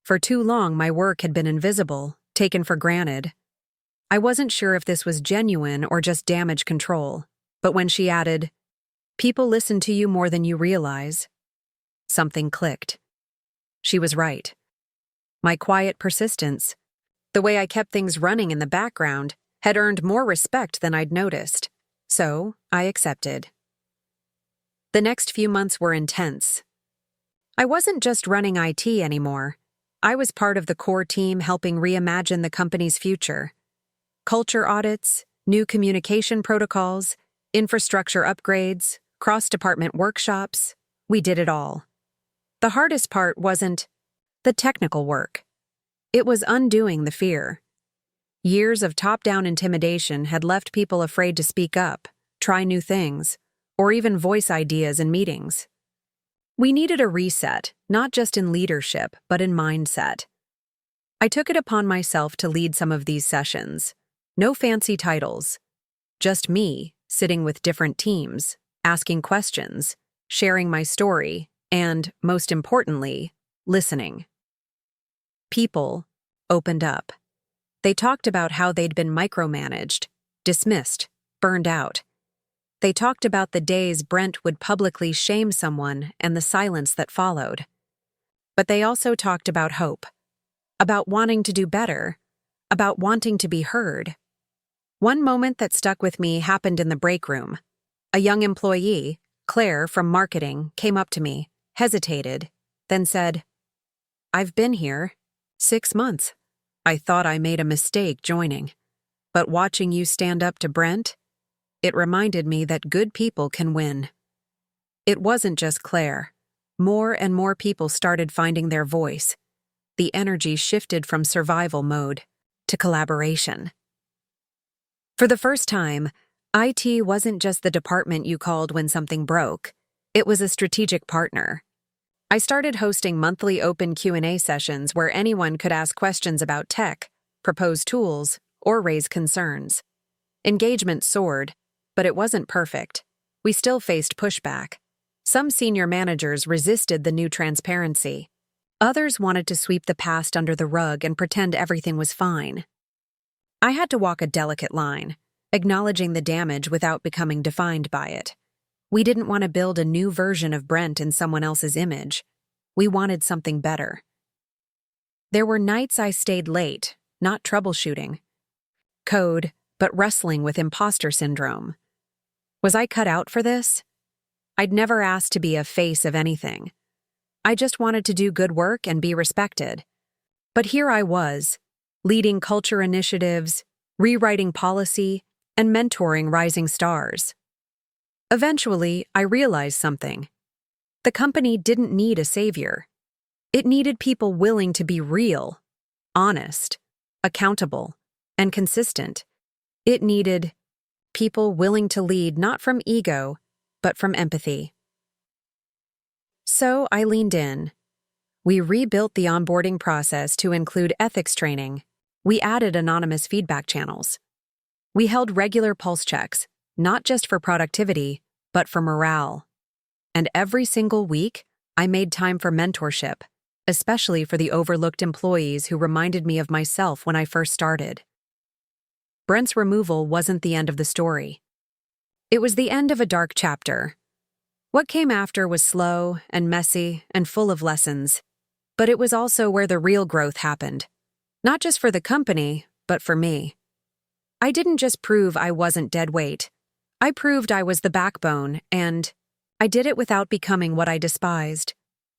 For too long, my work had been invisible, taken for granted. I wasn't sure if this was genuine or just damage control, but when she added, "People listen to you more than you realize," something clicked. She was right. My quiet persistence, the way I kept things running in the background, had earned more respect than I'd noticed. So, I accepted. The next few months were intense. I wasn't just running IT anymore. I was part of the core team helping reimagine the company's future. Culture audits, new communication protocols, infrastructure upgrades, cross-department workshops. We did it all. The hardest part wasn't the technical work. It was undoing the fear. Years of top-down intimidation had left people afraid to speak up, try new things, or even voice ideas in meetings. We needed a reset, not just in leadership, but in mindset. I took it upon myself to lead some of these sessions. No fancy titles. Just me, sitting with different teams, asking questions, sharing my story, and, most importantly, listening. People opened up. They talked about how they'd been micromanaged, dismissed, burned out. They talked about the days Brent would publicly shame someone and the silence that followed. But they also talked about hope, about wanting to do better, about wanting to be heard. One moment that stuck with me happened in the break room. A young employee, Claire from marketing, came up to me, hesitated, then said, "I've been here 6 months. I thought I made a mistake joining. But watching you stand up to Brent, it reminded me that good people can win." It wasn't just Claire. More and more people started finding their voice. The energy shifted from survival mode to collaboration. For the first time, IT wasn't just the department you called when something broke. It was a strategic partner. I started hosting monthly open Q&A sessions where anyone could ask questions about tech, propose tools, or raise concerns. Engagement soared, but it wasn't perfect. We still faced pushback. Some senior managers resisted the new transparency. Others wanted to sweep the past under the rug and pretend everything was fine. I had to walk a delicate line, acknowledging the damage without becoming defined by it. We didn't want to build a new version of Brent in someone else's image. We wanted something better. There were nights I stayed late, not troubleshooting code, but wrestling with imposter syndrome. Was I cut out for this? I'd never asked to be a face of anything. I just wanted to do good work and be respected. But here I was, leading culture initiatives, rewriting policy, and mentoring rising stars. Eventually, I realized something. The company didn't need a savior. It needed people willing to be real, honest, accountable, and consistent. It needed people willing to lead not from ego, but from empathy. So I leaned in. We rebuilt the onboarding process to include ethics training. We added anonymous feedback channels. We held regular pulse checks, not just for productivity, but for morale. And every single week, I made time for mentorship, especially for the overlooked employees who reminded me of myself when I first started. Brent's removal wasn't the end of the story. It was the end of a dark chapter. What came after was slow and messy and full of lessons, but it was also where the real growth happened. Not just for the company, but for me. I didn't just prove I wasn't dead weight. I proved I was the backbone, and I did it without becoming what I despised.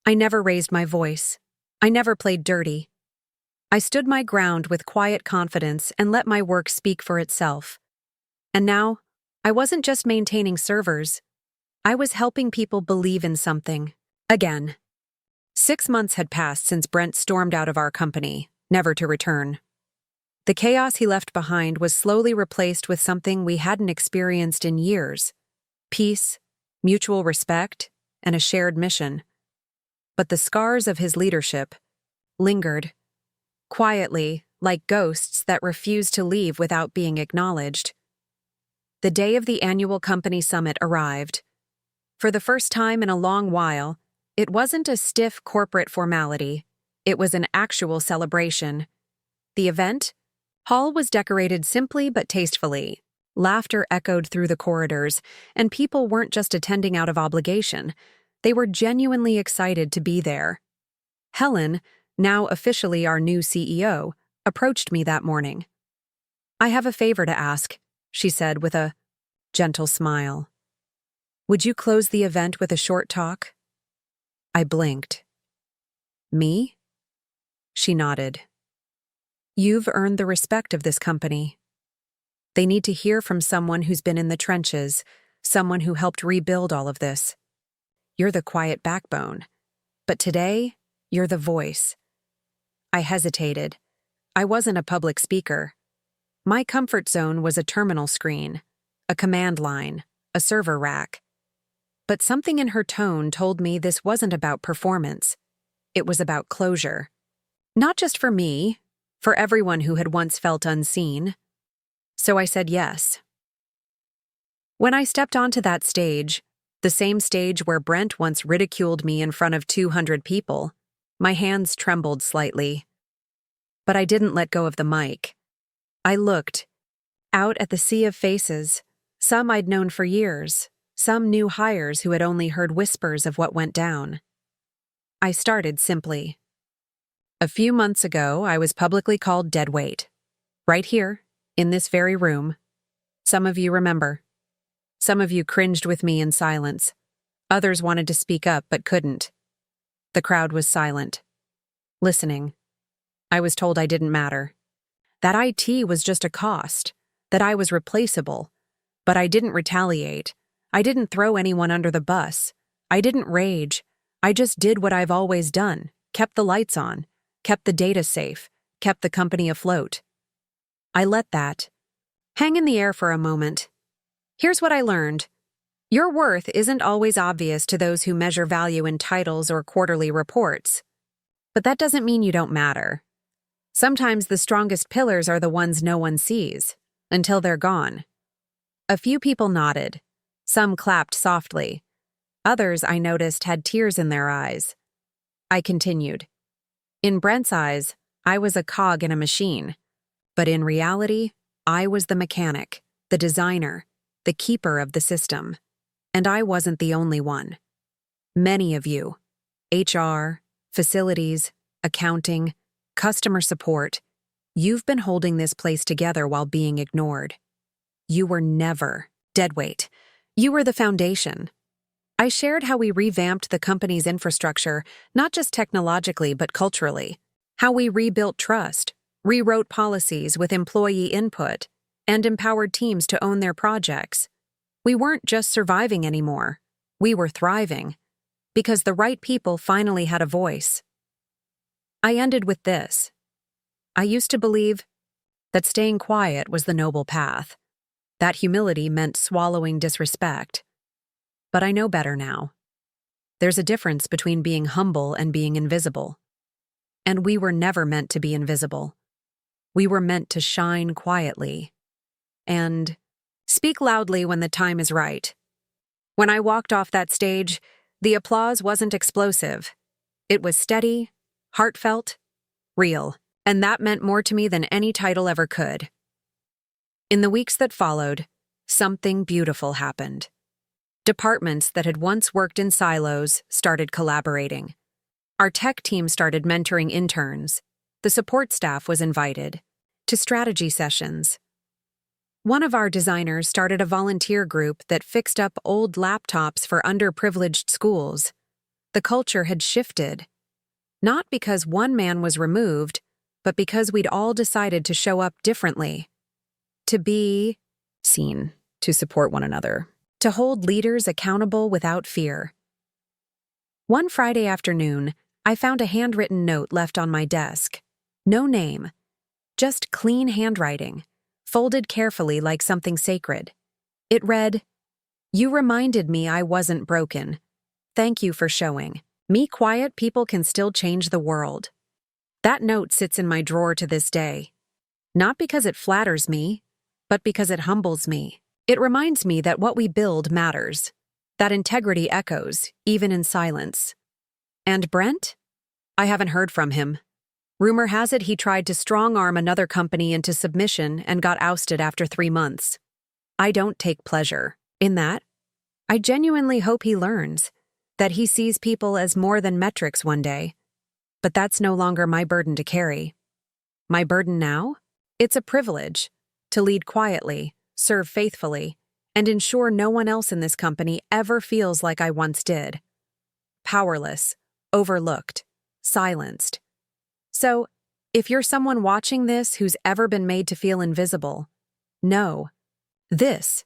I never raised my voice. I never played dirty. I stood my ground with quiet confidence and let my work speak for itself. And now, I wasn't just maintaining servers. I was helping people believe in something. Again. 6 months had passed since Brent stormed out of our company, never to return. The chaos he left behind was slowly replaced with something we hadn't experienced in years: peace, mutual respect, and a shared mission. But the scars of his leadership lingered, quietly, like ghosts that refused to leave without being acknowledged. The day of the annual company summit arrived. For the first time in a long while, it wasn't a stiff corporate formality. It was an actual celebration. The event? Hall was decorated simply but tastefully. Laughter echoed through the corridors, and people weren't just attending out of obligation. They were genuinely excited to be there. Helen, now officially our new CEO, approached me that morning. "I have a favor to ask," she said with a gentle smile. "Would you close the event with a short talk?" I blinked. "Me?" She nodded. "You've earned the respect of this company. They need to hear from someone who's been in the trenches, someone who helped rebuild all of this. You're the quiet backbone, but today, you're the voice." I hesitated. I wasn't a public speaker. My comfort zone was a terminal screen, a command line, a server rack. But something in her tone told me this wasn't about performance. It was about closure. Not just for me, for everyone who had once felt unseen. So I said yes. When I stepped onto that stage, the same stage where Brent once ridiculed me in front of 200 people, my hands trembled slightly. But I didn't let go of the mic. I looked out at the sea of faces, some I'd known for years, some new hires who had only heard whispers of what went down. I started simply. A few months ago, I was publicly called Deadweight. Right here, in this very room. Some of you remember. Some of you cringed with me in silence. Others wanted to speak up but couldn't. The crowd was silent. Listening. I was told I didn't matter. That IT was just a cost. That I was replaceable. But I didn't retaliate. I didn't throw anyone under the bus. I didn't rage. I just did what I've always done. Kept the lights on. Kept the data safe. Kept the company afloat. I let that hang in the air for a moment. Here's what I learned. Your worth isn't always obvious to those who measure value in titles or quarterly reports. But that doesn't mean you don't matter. Sometimes the strongest pillars are the ones no one sees, until they're gone. A few people nodded. Some clapped softly. Others, I noticed, had tears in their eyes. I continued. In Brent's eyes, I was a cog in a machine. But in reality, I was the mechanic, the designer, the keeper of the system. And I wasn't the only one. Many of you, HR, facilities, accounting, customer support, you've been holding this place together while being ignored. You were never Deadweight. You were the foundation. I shared how we revamped the company's infrastructure, not just technologically but culturally. How we rebuilt trust, rewrote policies with employee input, and empowered teams to own their projects. We weren't just surviving anymore. We were thriving. Because the right people finally had a voice. I ended with this. I used to believe that staying quiet was the noble path. That humility meant swallowing disrespect. But I know better now. There's a difference between being humble and being invisible. And we were never meant to be invisible. We were meant to shine quietly. And speak loudly when the time is right. When I walked off that stage, the applause wasn't explosive. It was steady, heartfelt, real, and that meant more to me than any title ever could. In the weeks that followed, something beautiful happened. Departments that had once worked in silos started collaborating. Our tech team started mentoring interns. The support staff was invited to strategy sessions. One of our designers started a volunteer group that fixed up old laptops for underprivileged schools. The culture had shifted. Not because one man was removed, but because we'd all decided to show up differently. To be seen, to support one another, to hold leaders accountable without fear. One Friday afternoon, I found a handwritten note left on my desk. No name. Just clean handwriting, folded carefully like something sacred. It read, "You reminded me I wasn't broken. Thank you for showing me quiet people can still change the world." That note sits in my drawer to this day. Not because it flatters me, but because it humbles me. It reminds me that what we build matters, that integrity echoes, even in silence. And Brent? I haven't heard from him. Rumor has it he tried to strong-arm another company into submission and got ousted after 3 months. I don't take pleasure in that. I genuinely hope he learns that he sees people as more than metrics one day. But that's no longer my burden to carry. My burden now? It's a privilege to lead quietly, serve faithfully, and ensure no one else in this company ever feels like I once did. Powerless, overlooked, silenced. So, if you're someone watching this who's ever been made to feel invisible, know this: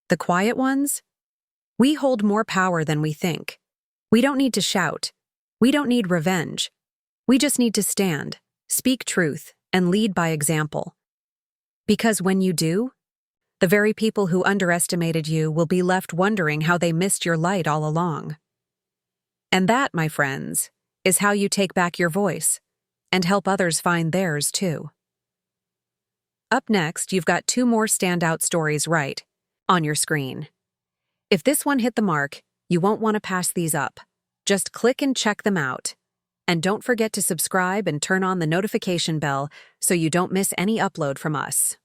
the quiet ones, we hold more power than we think. We don't need to shout. We don't need revenge. We just need to stand, speak truth, and lead by example. Because when you do, the very people who underestimated you will be left wondering how they missed your light all along. And that, my friends, is how you take back your voice and help others find theirs too. Up next, you've got 2 more standout stories right on your screen. If this one hit the mark, you won't want to pass these up. Just click and check them out. And don't forget to subscribe and turn on the notification bell so you don't miss any upload from us.